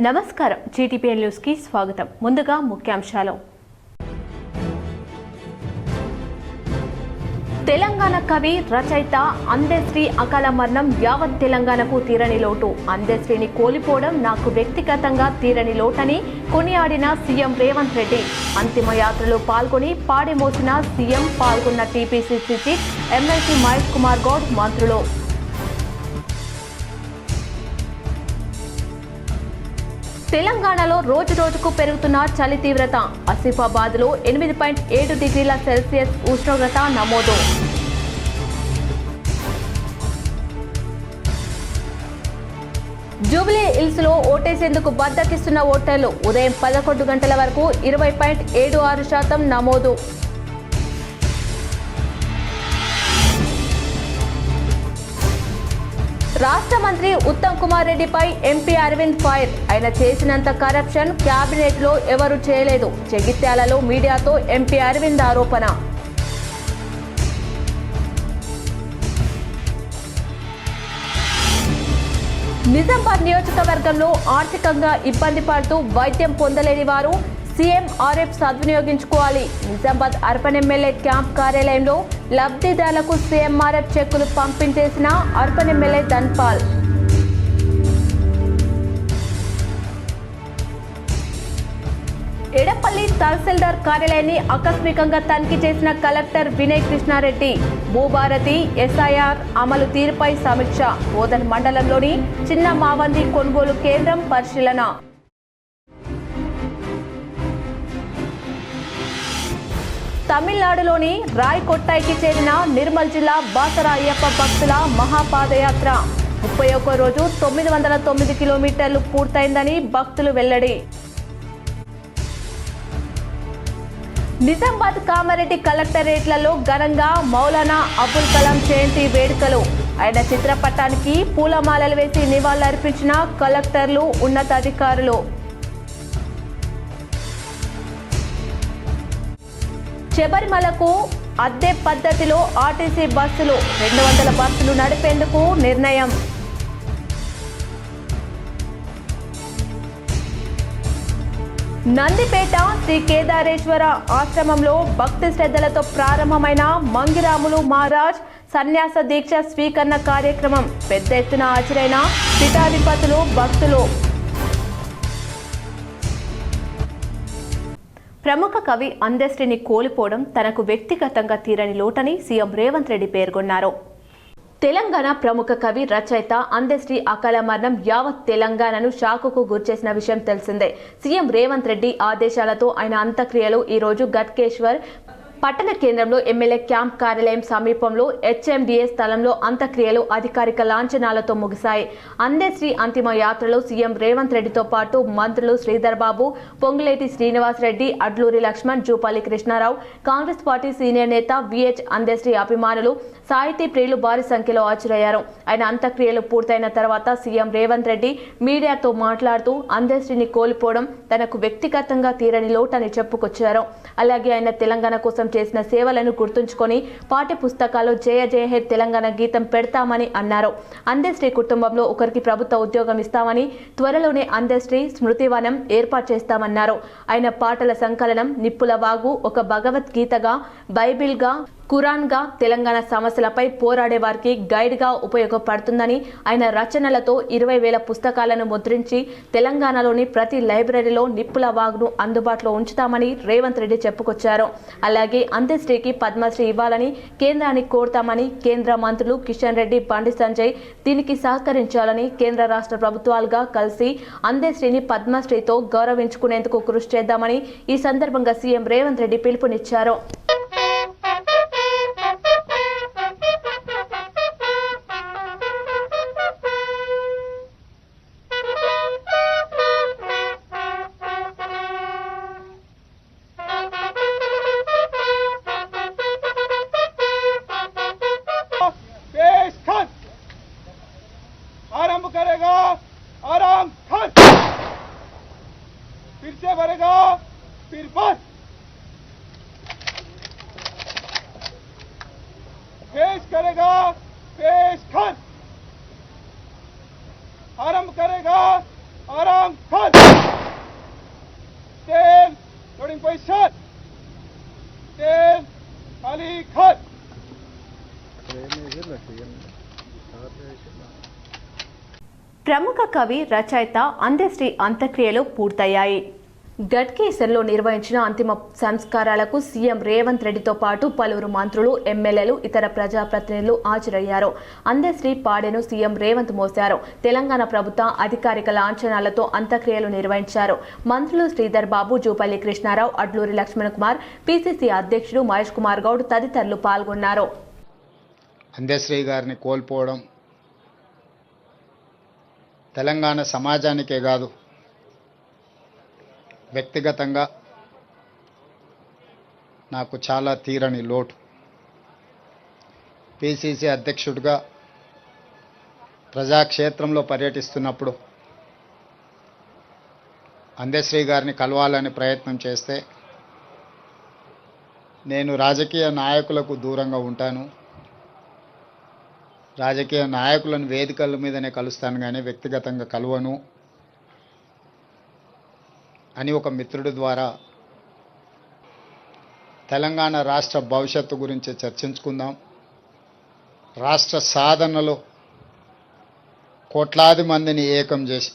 నమస్కారం GTPL news కి స్వాగతం. ముందుగా ముఖ్యాంశాలు. తెలంగాణ కవి రచయిత అందెశ్రీ అకాల మరణం యావత్ తెలంగాణకు తీరని లోటు. అందెశ్రీని కోల్పోవడం నాకు వ్యక్తిగతంగా తీరని లోటని కొనియాడిన సీఎం రేవంత్ రెడ్డి. అంతిమ యాత్రలో పాల్గొని పాడి మోసిన సీఎం, పాల్గొన్న TPCC chief MLC Mahesh Kumar Goud, మంత్రులు. తెలంగాణలో రోజు రోజుకు పెరుగుతున్న చలి తీవ్రత. ఆసిఫాబాద్లో 8.7 డిగ్రీల సెల్సియస్ ఉష్ణోగ్రత నమోదు. జూబ్లీ హిల్స్ లో ఓటేసేందుకు బద్దకిస్తున్న ఓటర్లు. ఉదయం 11 గంటల వరకు 20.76% నమోదు. రాష్ట్ర మంత్రి ఉత్తమ్ కుమార్ రెడ్డిపై ఎంపీ అరవింద్ ఫైర్. ఆయన చేసినంత కరప్షన్ క్యాబినెట్ లో ఎవరు చేయలేదు. జగిత్యాలలో మీడియాతో ఎంపీ అరవింద్ ఆరోపణ. నిజామాబాద్ నియోజకవర్గంలో ఆర్థికంగా ఇబ్బంది పడుతూ వైద్యం పొందలేని వారు సీఎంఆర్ఎఫ్ సద్వినియోగించుకోవాలి. నిజామాబాద్ అర్బన్ ఎమ్మెల్యే క్యాంప్ కార్యాలయంలో లబ్ధిదారులకు సీఎంఆర్ఎఫ్ చెక్కులు పంపిణీ చేసిన అర్బన్ ఎమ్మెల్యే ధన్పాల్. ఎడపల్లి తహసీల్దార్ కార్యాలయాన్ని ఆకస్మికంగా తనిఖీ చేసిన కలెక్టర్ వినయ్ కృష్ణారెడ్డి. భూభారతి ఎస్ఐఆర్ అమలు తీరుపై సమీక్ష. బోధన్ మండలంలోని చిన్న మావంది కొనుగోలు కేంద్రం పరిశీలన. తమిళనాడులోని రాయ్కొట్టాయికి చేరిన నిర్మల్ జిల్లా బాసర అయ్యప్ప భక్తుల మహాపాదయాత్ర 31 రోజు 909 కిలోమీటర్లు పూర్తయిందని భక్తులు వెల్లడి. నిజామాబాద్ కామారెడ్డి కలెక్టరేట్లలో ఘనంగా మౌలానా అబుల్ కలాం జయంతి వేడుకలు. ఆయన చిత్రపటానికి పూలమాలలు వేసి నివాళులర్పించిన కలెక్టర్లు, ఉన్నతాధికారులు. శబరిమలకు అద్దె పద్ధతిలో ఆర్టీసీ బస్సులు 200 బస్సులు నడిపేందుకు నిర్ణయం. నందిపేట శ్రీ కేదారేశ్వర ఆశ్రమంలో భక్తి శ్రద్ధలతో ప్రారంభమైన మంగిరాములు మహారాజ్ సన్యాస దీక్ష స్వీకరణ కార్యక్రమం. పెద్ద ఎత్తున హాజరైన పీఠాధిపతులు, భక్తులు. ప్రముఖ కవి అందెశ్రీని కోల్పోవడం తనకు వ్యక్తిగతంగా తీరని లోటని సీఎం రేవంత్ రెడ్డి పేర్కొన్నారు. తెలంగాణ ప్రముఖ కవి రచయిత అందెశ్రీ అకాల మరణం యావత్ తెలంగాణను షాకుకు గురిచేసిన విషయం తెలిసిందే. సీఎం రేవంత్ రెడ్డి ఆదేశాలతో ఆయన అంత్యక్రియలు ఈ రోజు గట్కేశ్వర్ పట్టణ కేంద్రంలో ఎమ్మెల్యే క్యాంప్ కార్యాలయం సమీపంలో హెచ్ఎండిఏ స్థలంలో అంత్యక్రియలు అధికారిక లాంఛనాలతో ముగిశాయి. అందెశ్రీ అంతిమ యాత్రలో సీఎం రేవంత్ రెడ్డితో పాటు మంత్రులు శ్రీధర్ బాబు, పొంగులేటి శ్రీనివాస్ రెడ్డి, అడ్లూరి లక్ష్మణ్, జూపల్లి కృష్ణారావు, కాంగ్రెస్ పార్టీ సీనియర్ నేత విహెచ్ అందెశ్రీ అభిమానులు, సాహితీ ప్రియులు భారీ సంఖ్యలో హాజరయ్యారు. ఆయన అంత్యక్రియలు పూర్తయిన తర్వాత సీఎం రేవంత్ రెడ్డి మీడియాతో మాట్లాడుతూ అందెశ్రీని కోల్పోవడం తనకు వ్యక్తిగతంగా తీరని లోటని చెప్పుకొచ్చారు. అలాగే ఆయన తెలంగాణ కోసం చేసిన సేవలను గుర్తుంచుకొని పాఠ్య పుస్తకాల్లో జయ జయ హే తెలంగాణ గీతం పెడతామని అన్నారు. అందెశ్రీ కుటుంబంలో ఒకరికి ప్రభుత్వ ఉద్యోగం ఇస్తామని, త్వరలోనే అందెశ్రీ స్మృతివనం ఏర్పాటు చేస్తామన్నారు. ఆయన పాటల సంకలనం నిప్పుల వాగు ఒక భగవద్గీతగా, బైబిల్గా, ఖురాన్గా తెలంగాణ సమస్యలపై పోరాడే వారికి గైడ్గా ఉపయోగపడుతుందని, ఆయన రచనలతో 20,000 పుస్తకాలను ముద్రించి తెలంగాణలోని ప్రతి లైబ్రరీలో నిప్పుల వాగును అందుబాటులో ఉంచుతామని రేవంత్ రెడ్డి చెప్పుకొచ్చారు. అలాగే అందెశ్రీకి పద్మశ్రీ ఇవ్వాలని కేంద్రాన్ని కోరుతామని, కేంద్ర మంత్రులు కిషన్ రెడ్డి, బండి సంజయ్ దీనికి సహకరించాలని, కేంద్ర రాష్ట్ర ప్రభుత్వాలుగా కలిసి అందెశ్రీని పద్మశ్రీతో గౌరవించుకునేందుకు కృషి చేద్దామని ఈ సందర్భంగా సీఎం రేవంత్ రెడ్డి పిలుపునిచ్చారు. आरंभ करेगा आराम खान, फिर से भरेगा फिर बस, पेश करेगा पेश खान, आरंभ करेगा Aram Khan. Ten, loading position. Ten, Ali Khan. ప్రముఖ కవి రచయిత అందేశ్రీ అంత్యక్రియలు పూర్తయ్యాయి. గడ్కేసర్లో నిర్వహించిన అంతిమ సంస్కారాలకు సీఎం రేవంత్ రెడ్డితో పాటు పలువురు మంత్రులు, ఎమ్మెల్యేలు, ఇతర ప్రజాప్రతినిధులు హాజరయ్యారు. అందేశ్రీ పాడెను సీఎం రేవంత్ మోశారు. తెలంగాణ ప్రభుత్వ అధికారిక లాంఛనాలతో అంత్యక్రియలు నిర్వహించారు. మంత్రులు శ్రీధర్ బాబు, జూపల్లి కృష్ణారావు, అడ్లూరి లక్ష్మణ్ కుమార్, పిసిసి అధ్యక్షుడు మహేష్ కుమార్ గౌడ్ తదితరులు పాల్గొన్నారు. అందేశ్రీ గారిని కోల్పోవడం తెలంగాణ సమాజానికే కాదు, వ్యక్తిగతంగా నాకు చాలా తీరని లోటు. పిసిసి అధ్యక్షుడిగా ప్రజాక్షేత్రంలో పర్యటిస్తున్నప్పుడు అందేశ్రీ గారిని కలవాలని ప్రయత్నం చేస్తే నేను రాజకీయ నాయకులకు దూరంగా ఉంటాను, రాజకీయ నాయకులను వేదికల మీదనే కలుస్తాను కానీ వ్యక్తిగతంగా కలవను అని ఒక మిత్రుడి ద్వారా తెలంగాణ రాష్ట్ర భవిష్యత్తు గురించి చర్చించుకుందాం, రాష్ట్ర సాధనలో కోట్లాది మందిని ఏకం చేసి.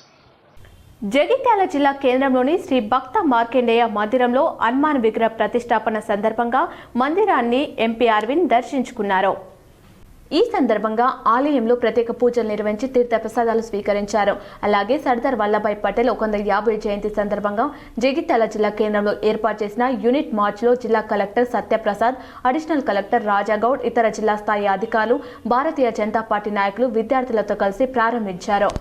జగిత్యాల జిల్లా కేంద్రంలోని శ్రీ భక్త మార్కండేయ మందిరంలో హనుమాన్ విగ్రహ ప్రతిష్టాపన సందర్భంగా మందిరాన్ని ఎంపీ అరవింద్ దర్శించుకున్నారు. ఈ సందర్భంగా ఆలయంలో ప్రత్యేక పూజలు నిర్వహించి తీర్థప్రసాదాలు స్వీకరించారు. అలాగే సర్దార్ వల్లభాయ్ పటేల్ 150 జయంతి సందర్భంగా జగిత్యాల జిల్లా కేంద్రంలో ఏర్పాటు చేసిన యూనిట్ మార్చ్లో జిల్లా collector Satyaprasad, additional collector Raja Goud, ఇతర జిల్లా స్థాయి అధికారులు, భారతీయ జనతా పార్టీ నాయకులు విద్యార్థులతో కలిసి ప్రారంభించారు.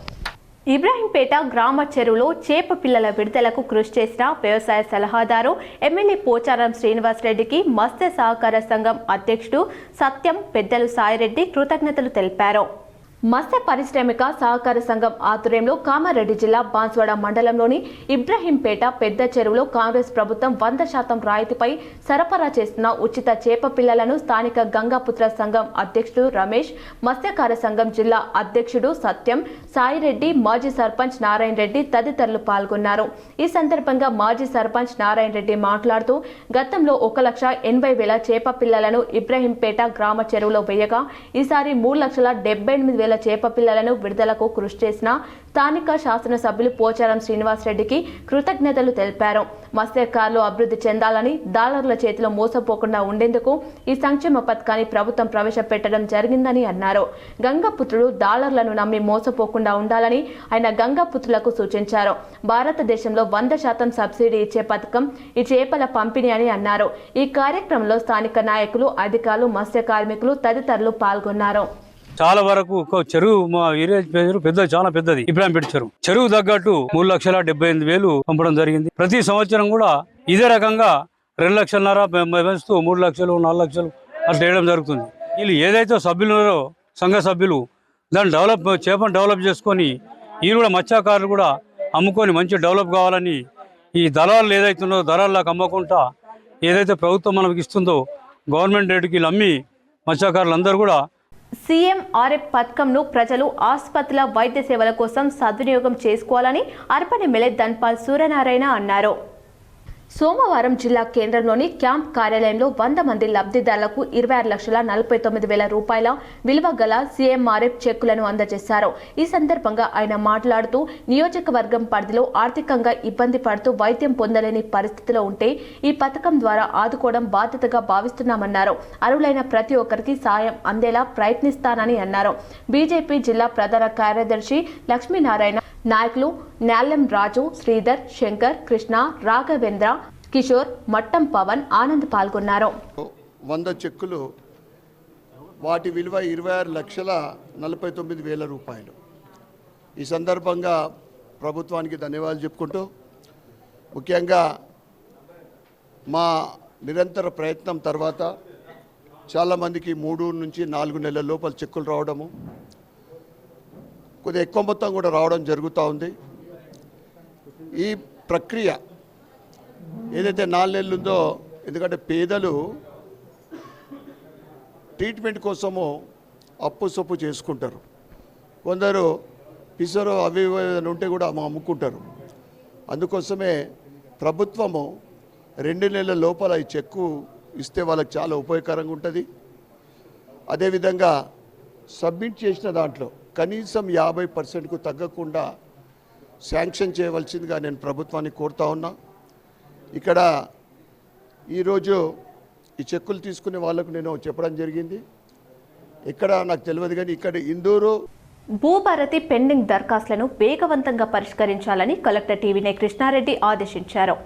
ఇబ్రాహీంపేట గ్రామ చెరువులో చేప పిల్లల విడుదలకు కృషి చేసిన వ్యవసాయ సలహాదారు ఎమ్మెల్యే పోచారం శ్రీనివాసరెడ్డికి మత్స్య సహకార సంఘం అధ్యక్షుడు సత్యం పెద్దలు సాయిరెడ్డి కృతజ్ఞతలు తెలిపారు. మత్స్య పారిశ్రామిక సహకార సంఘం ఆధ్వర్యంలో కామారెడ్డి జిల్లా బాన్స్వాడ మండలంలోని ఇబ్రాహీంపేట పెద్ద చెరువులో కాంగ్రెస్ ప్రభుత్వం 100% రాయితీపై సరఫరా చేస్తున్న ఉచిత చేప పిల్లలను స్థానిక గంగాపుత్ర సంఘం అధ్యక్షుడు రమేష్, మత్స్యకార సంఘం జిల్లా అధ్యక్షుడు సత్యం, సాయిరెడ్డి, మాజీ సర్పంచ్ నారాయణ రెడ్డి తదితరులు పాల్గొన్నారు. ఈ సందర్భంగా మాజీ సర్పంచ్ నారాయణ రెడ్డి మాట్లాడుతూ గతంలో 1,80,000 చేప పిల్లలను ఇబ్రాహీంపేట గ్రామ చెరువులో వేయగా ఈసారి 3,78,000 చేప పిల్లలను విడుదలకు కృషి చేసిన స్థానిక శాసనసభ్యులు పోచారం శ్రీనివాసరెడ్డికి కృతజ్ఞతలు తెలిపారు. మత్స్యకారులు అభివృద్ధి చెందాలని, డాలర్ల చేతిలో మోసపోకుండా ఉండేందుకు ఈ సంక్షేమ పథకాన్ని ప్రభుత్వం ప్రవేశపెట్టడం జరిగిందని అన్నారు. గంగాపుత్రుడు డాలర్లను నమ్మి మోసపోకుండా ఉండాలని ఆయన గంగాపుత్రులకు సూచించారు. భారతదేశంలో 100% సబ్సిడీ ఇచ్చే పథకం ఈ చేపల పంపిణీ అని అన్నారు. ఈ కార్యక్రమంలో స్థానిక నాయకులు, అధికారులు, మత్స్య కార్మికులు తదితరులు పాల్గొన్నారు. చాలా వరకు చెరువు మా ఏరియా చాలా పెద్దది. ఇబ్రాహీంపేట చెరువు తగ్గట్టు 3,78,000 పంపడం జరిగింది. ప్రతి సంవత్సరం కూడా ఇదే రకంగా 2,500,000 పెంచుతూ 3 లక్షలు 4 లక్షలు అట్లా వేయడం జరుగుతుంది. వీళ్ళు ఏదైతే సభ్యులు ఉన్నారో సంఘ సభ్యులు దాన్ని చేపను డెవలప్ చేసుకొని వీళ్ళు కూడా మత్స్యకారులు కూడా అమ్ముకొని మంచి డెవలప్ కావాలని ఈ దళాలు ఏదైతుందో దళాలకు అమ్మకుండా ఏదైతే ప్రభుత్వం మనకి ఇస్తుందో గవర్నమెంట్ రేటుకి వీళ్ళు అమ్మి మత్స్యకారులు అందరూ కూడా సీఎం ఆర్ఎఫ్ పథకంను ప్రజలు ఆసుపత్రుల వైద్య సేవల కోసం సద్వినియోగం చేసుకోవాలని అర్బన్ ఎమ్మెల్యే ధన్పాల్ సూర్యనారాయణ అన్నారు. సోమవారం జిల్లా కేంద్రంలోని క్యాంప్ కార్యాలయంలో 100 మంది లబ్ధిదారులకు 26,49,000 రూపాయల విలువ గల సీఎంఆర్ఎఫ్ చెక్కులను అందజేశారు. ఈ సందర్భంగా ఆయన మాట్లాడుతూ నియోజకవర్గం పరిధిలో ఆర్థికంగా ఇబ్బంది పడుతూ వైద్యం పొందలేని పరిస్థితిలో ఉంటే ఈ పథకం ద్వారా ఆదుకోవడం బాధ్యతగా భావిస్తున్నామన్నారు. అర్హులైన ప్రతి ఒక్కరికి సాయం అందేలా ప్రయత్నిస్తానని అన్నారు. బీజేపీ జిల్లా ప్రధాన కార్యదర్శి లక్ష్మీనారాయణ, నాయకులు నాలెం రాజు, శ్రీధర్, శంకర్, కృష్ణ, రాఘవేంద్ర, కిషోర్, మట్టం పవన్, ఆనంద్ పాల్గొన్నారు. 100 చెక్కులు, వాటి విలువ 26,49,000 రూపాయలు. ఈ సందర్భంగా ప్రభుత్వానికి ధన్యవాదాలు చెప్పుకుంటూ, ముఖ్యంగా మా నిరంతర ప్రయత్నం తర్వాత చాలామందికి 3 నుంచి 4 నెలల లోపల చెక్కులు రావడము, కొద్దిగా ఎక్కువ మొత్తం కూడా రావడం జరుగుతూ ఉంది. ఈ ప్రక్రియ ఏదైతే 4 నెలలు ఉందో, ఎందుకంటే పేదలు ట్రీట్మెంట్ కోసము అప్పు సొప్పు చేసుకుంటారు. కొందరు పిసరు అవి ఇవి ఏదైనా ఉంటే కూడా అమ్ముకుంటారు. అందుకోసమే ప్రభుత్వము 2 నెలల లోపల ఈ చెక్కు ఇస్తే వాళ్ళకి చాలా ఉపయోగకరంగా ఉంటుంది. అదేవిధంగా సబ్మిట్ చేసిన దాంట్లో కనీసం 50%కు తగ్గకుండా శాంక్షన్ చేయవలసిందిగా నేను ప్రభుత్వాన్ని కోరుతా ఉన్నా. ఇక్కడ ఈరోజు ఈ చెక్కులు తీసుకునే వాళ్ళకు నేను చెప్పడం జరిగింది. ఇక్కడ నాకు తెలియదు కానీ ఇక్కడ ఇందూరు భూభారతి పెండింగ్ దరఖాస్తులను వేగవంతంగా పరిష్కరించాలని కలెక్టర్ టీవీనే కృష్ణారెడ్డి ఆదేశించారు.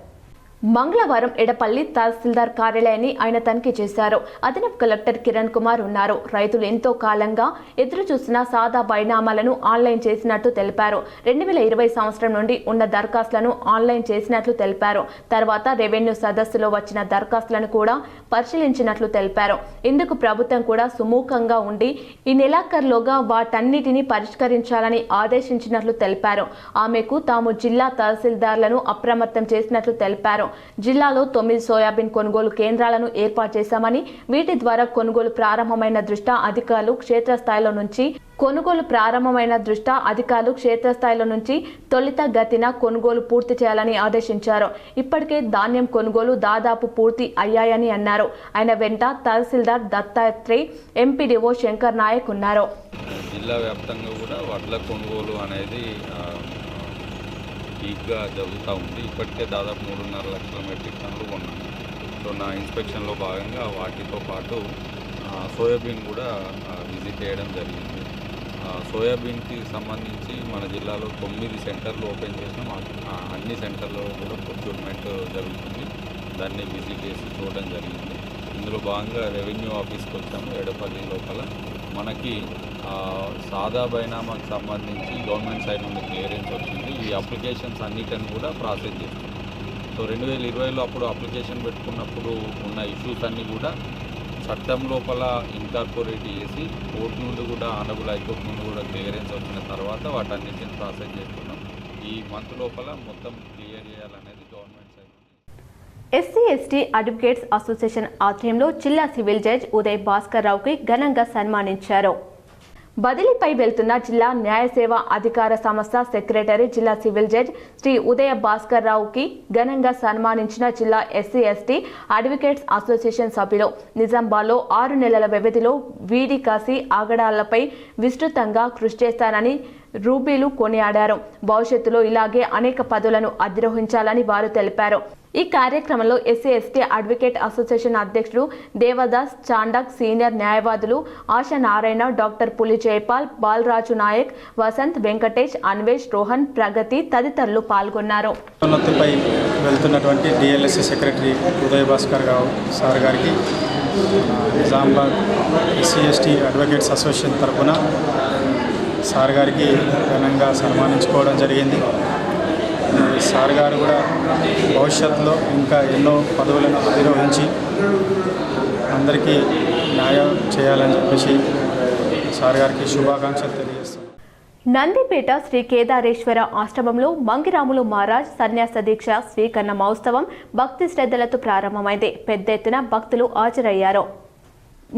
మంగళవారం ఎడపల్లి తహసీల్దార్ కార్యాలయాన్ని ఆయన తనిఖీ చేశారు. అదనపు కలెక్టర్ కిరణ్ కుమార్ ఉన్నారు. రైతులు ఎంతో కాలంగా ఎదురు చూసిన సాదా బైనామాలను ఆన్లైన్ చేసినట్టు తెలిపారు. 2020 సంవత్సరం నుండి ఉన్న దరఖాస్తులను ఆన్లైన్ చేసినట్లు తెలిపారు. తర్వాత రెవెన్యూ సదస్సులో వచ్చిన దరఖాస్తులను కూడా పరిశీలించినట్లు తెలిపారు. ఇందుకు ప్రభుత్వం కూడా సుముఖంగా ఉండి ఈ నెలాఖరులోగా వాటన్నిటిని పరిష్కరించాలని ఆదేశించినట్లు తెలిపారు. ఆమెకు తాము జిల్లా తహసీల్దార్లను అప్రమత్తం చేసినట్లు తెలిపారు. జిల్లాలో 9 సోయాబీన్ కొనుగోలు కేంద్రాలను ఏర్పాటు చేశామని, వీటి ద్వారా కొనుగోలు ప్రారంభమైన దృష్ట్యా అధికారులు క్షేత్రస్థాయిలో నుంచి తొలిత గతిన కొనుగోలు పూర్తి చేయాలని ఆదేశించారు. ఇప్పటికే ధాన్యం కొనుగోలు దాదాపు పూర్తి అయ్యాయని అన్నారు. ఆయన వెంట తహసీల్దార్ దత్తాత్రేయ్, ఎంపీడీఓ శంకర్ నాయక్ ఉన్నారు. జిల్లా వ్యాప్తంగా కూడా వడ్ల కొనుగోలు అనేది పీక్గా జరుగుతూ ఉంది. ఇప్పటికే దాదాపు 3.5 లక్షల మెట్రిక్ టన్నులు కొన్నాను. సో నా ఇన్స్పెక్షన్లో భాగంగా వాటితో పాటు సోయాబీన్ కూడా విజిట్ చేయడం జరిగింది. సోయాబీన్కి సంబంధించి మన జిల్లాలో 9 సెంటర్లు ఓపెన్ చేసినాం. అన్ని సెంటర్లో కూడా ప్రొక్యూర్మెంట్ జరుగుతుంది. దాన్ని విజిట్ చేసి చూడడం జరిగింది. ఇందులో భాగంగా రెవెన్యూ ఆఫీస్కి వచ్చాము. ఎడపల్లి లోపల మనకి సాదా బైనామాకు సంబంధించి గవర్నమెంట్ సైడ్ నుండి క్లియరెన్స్ వచ్చింది. ఈ అప్లికేషన్స్ అన్నిటిని కూడా ప్రాసెస్ చేస్తుంది. సో 2020లో అప్పుడు అప్లికేషన్ పెట్టుకున్నప్పుడు ఉన్న ఇష్యూస్ అన్నీ కూడా చట్టం లోపల ఇన్కార్పొరేట్ చేసి కోర్టు నుండి కూడా ఆనరబుల్ హైకోర్టు నుండి కూడా క్లియరెన్స్ వచ్చిన తర్వాత వాటన్నిటిని ప్రాసెస్ చేస్తున్నాం. ఈ మంత్ లోపల మొత్తం క్లియర్ చేయాలనేది గవర్నమెంట్ సైడ్. ఎస్సీ/ఎస్టీ అడ్వకేట్స్ అసోసియేషన్ ఆధ్వర్యంలో జిల్లా సివిల్ జడ్జ్ ఉదయ్ భాస్కర్ రావుకి ఘనంగా సన్మానించారు. బదిలీపై వెళ్తున్న జిల్లా న్యాయ సేవా అధికార సంస్థ సెక్రటరీ జిల్లా సివిల్ జడ్జ్ శ్రీ ఉదయ భాస్కర్ రావుకి ఘనంగా సన్మానించిన జిల్లా ఎస్సీ/ఎస్టీ అడ్వకేట్స్ అసోసియేషన్ సభ్యులు. నిజామాబాద్లో 6 నెలల వ్యవధిలో వీడి కాసి ఆగడాలపై విస్తృతంగా కృషి చేస్తానని రూబీలు కొనియాడారు. భవిష్యత్తులో ఇలాగే అనేక పదవులను అధిరోహించాలని వారు తెలిపారు. ఈ కార్యక్రమంలో ఎస్సీ/ఎస్టీ అడ్వకేట్ అసోసియేషన్ అధ్యక్షుడు దేవదాస్ చాండక్, సీనియర్ న్యాయవాదులు ఆశా నారాయణ, డాక్టర్ పులి జైపాల్, బాలరాజు నాయక్, వసంత్, వెంకటేష్, అన్వేష్, రోహన్, ప్రగతి తదితరులు పాల్గొన్నారు. ఉన్నతిపై వెళ్తున్నటువంటి DLSC secretary Uday Bhaskar Rao sir గారికి నిజామాబాద్ ఎస్సీ/ఎస్టీ అడ్వకేట్స్ అసోసియేషన్ తరఫున సార్ గారికి ఘనంగా సన్మానించుకోవడం జరిగింది. సార్ గారు కూడా భవిష్యత్తులో ఇంకా ఎన్నో పదవులను అధిరోహించి అందరికీ న్యాయం చేయాలని చెప్పేసి సార్ గారికి శుభాకాంక్షలు తెలియజేస్తాను. నందిపేట శ్రీ కేదారేశ్వర ఆశ్రమంలో మంగిరాములు మహారాజ్ సన్యాస దీక్ష స్వీకరణ మహోత్సవం భక్తి శ్రద్ధలతో ప్రారంభమైంది. పెద్ద ఎత్తున భక్తులు హాజరయ్యారు.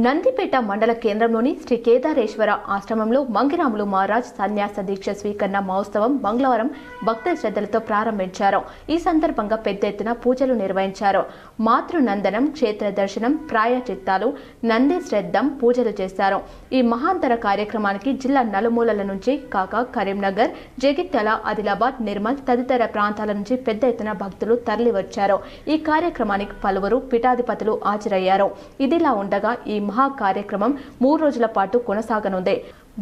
నందిపేట మండల కేంద్రంలోని శ్రీ కేదారేశ్వర ఆశ్రమంలో మంగిరాములు మహారాజ్ సన్యాస దీక్ష స్వీకరణ మహోత్సవం మంగళవారం భక్తి శ్రద్ధలతో ప్రారంభించారు. ఈ సందర్భంగా పెద్ద ఎత్తున పూజలు నిర్వహించారు. మాతృనందనం, క్షేత్ర దర్శనం, ప్రాయచిత్తాలు, నంది శ్రద్ధం పూజలు చేశారు. ఈ మహాంతర కార్యక్రమానికి జిల్లా నలుమూలల నుంచి కాక కరీంనగర్, జగిత్యాల, ఆదిలాబాద్, నిర్మల్ తదితర ప్రాంతాల నుంచి పెద్ద ఎత్తున భక్తులు తరలివచ్చారు. ఈ కార్యక్రమానికి పలువురు పీఠాధిపతులు హాజరయ్యారు. ఇదిలా ఉండగా ఈ మహా కార్యక్రమం 3 రోజుల పాటు కొనసాగనుంది.